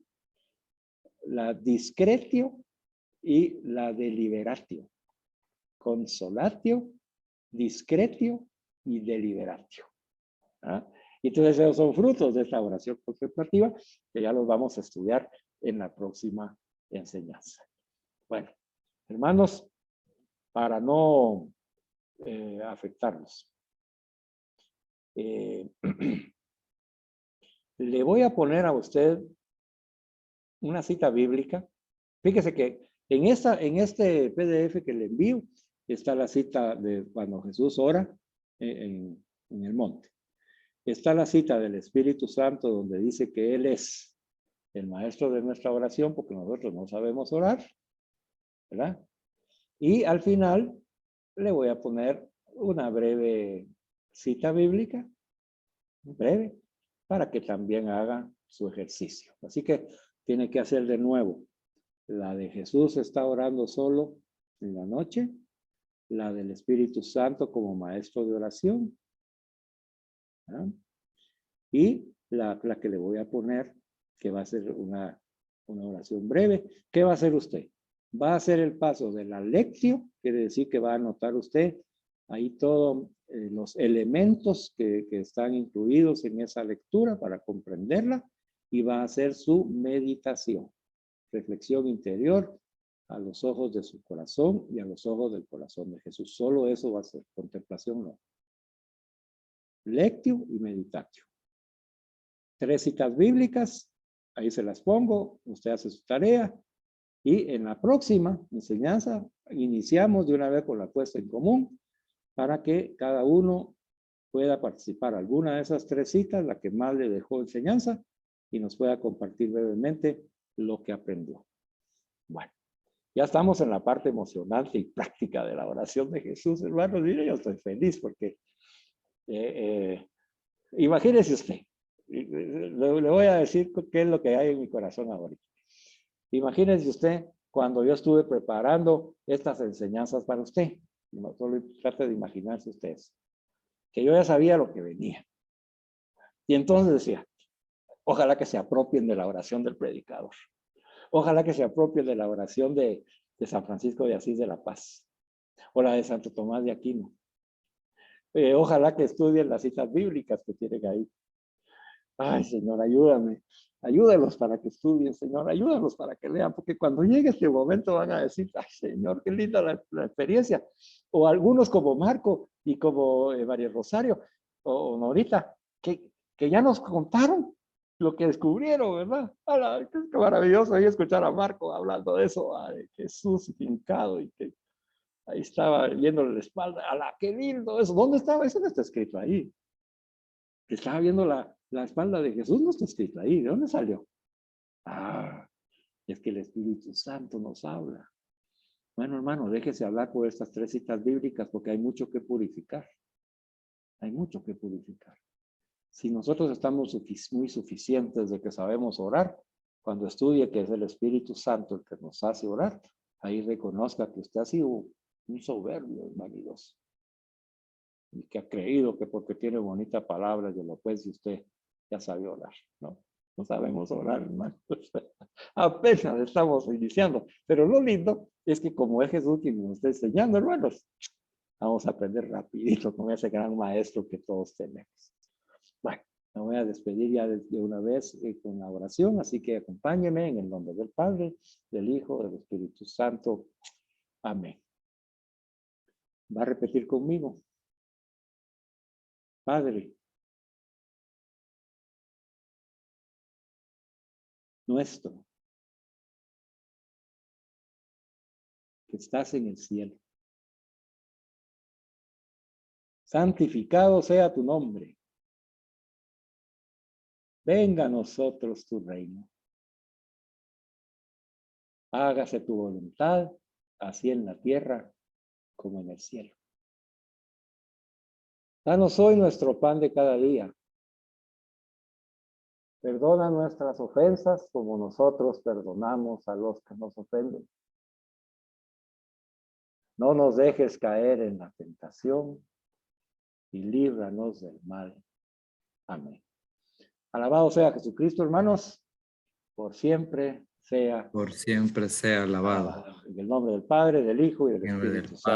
la discretio y la deliberatio. Consolatio, discretio y deliberatio. ¿Ah? Y entonces esos son frutos de esta oración contemplativa que ya los vamos a estudiar en la próxima enseñanza. Bueno, hermanos, para no afectarnos, le voy a poner a usted una cita bíblica. Fíjese que en este PDF que le envío está la cita de cuando Jesús ora en el monte. Está la cita del Espíritu Santo donde dice que Él es el maestro de nuestra oración porque nosotros no sabemos orar, ¿verdad? Y al final le voy a poner una breve cita bíblica, breve, para que también haga su ejercicio. Así que tiene que hacer de nuevo la de Jesús está orando solo en la noche, la del Espíritu Santo como maestro de oración, ¿verdad? Y la que le voy a poner, que va a ser una oración breve. ¿Qué va a hacer usted? Va a hacer el paso de la lectio, quiere decir que va a anotar usted ahí todos los elementos que están incluidos en esa lectura para comprenderla y va a hacer su meditación, reflexión interior a los ojos de su corazón y a los ojos del corazón de Jesús. Solo eso va a ser, contemplación no. Lectio y meditatio. 3 citas bíblicas, ahí se las pongo, usted hace su tarea y en la próxima enseñanza iniciamos de una vez con la puesta en común para que cada uno pueda participar alguna de esas 3 citas, la que más le dejó enseñanza y nos pueda compartir brevemente lo que aprendió. Bueno, ya estamos en la parte emocionante y práctica de la oración de Jesús, hermanos. Mire, yo estoy feliz porque imagínese usted. Le voy a decir qué es lo que hay en mi corazón ahorita. Imagínese usted cuando yo estuve preparando estas enseñanzas para usted. Solo trate de imaginarse ustedes. Que yo ya sabía lo que venía. Y entonces decía, ojalá que se apropien de la oración del predicador. Ojalá que se apropien de la oración de San Francisco de Asís de la Paz. O la de Santo Tomás de Aquino. Ojalá que estudien las citas bíblicas que tienen ahí. Ay, Señor, ayúdame. Ayúdalos para que estudien, Señor. Ayúdalos para que lean, porque cuando llegue este momento van a decir, ay, Señor, qué linda la experiencia. O algunos como Marco y como María Rosario o Norita, que ya nos contaron lo que descubrieron, ¿verdad? ¡Hala, qué maravilloso ahí escuchar a Marco hablando de eso, ay, Jesús hincado y que ahí estaba viéndole la espalda. ¡Hala, qué lindo eso! ¿Dónde estaba? Eso no está escrito ahí. Que estaba viendo la espalda de Jesús, no está escrito ahí. ¿De dónde salió? Ah, es que el Espíritu Santo nos habla. Bueno, hermano, déjese hablar por estas 3 citas bíblicas porque hay mucho que purificar. Hay mucho que purificar. Si nosotros estamos muy suficientes de que sabemos orar, cuando estudie que es el Espíritu Santo el que nos hace orar, ahí reconozca que usted ha sido un soberbio, vanidoso. Y que ha creído que porque tiene bonita palabra de lo pues y usted ya sabe orar, ¿no? No sabemos orar, hermanos. Apenas estamos iniciando. Pero lo lindo es que como es Jesús quien nos está enseñando, hermanos, vamos a aprender rapidito con ese gran maestro que todos tenemos. Bueno, me voy a despedir ya de una vez con la oración, así que acompáñenme en el nombre del Padre, del Hijo, del Espíritu Santo. Amén. Va a repetir conmigo. Padre nuestro, que estás en el cielo, santificado sea tu nombre. Venga a nosotros tu reino. Hágase tu voluntad, así en la tierra como en el cielo. Danos hoy nuestro pan de cada día. Perdona nuestras ofensas como nosotros perdonamos a los que nos ofenden. No nos dejes caer en la tentación y líbranos del mal. Amén. Alabado sea Jesucristo, hermanos, por siempre sea Por siempre sea alabado. En el nombre del Padre, del Hijo y del En el nombre del Espíritu Santo.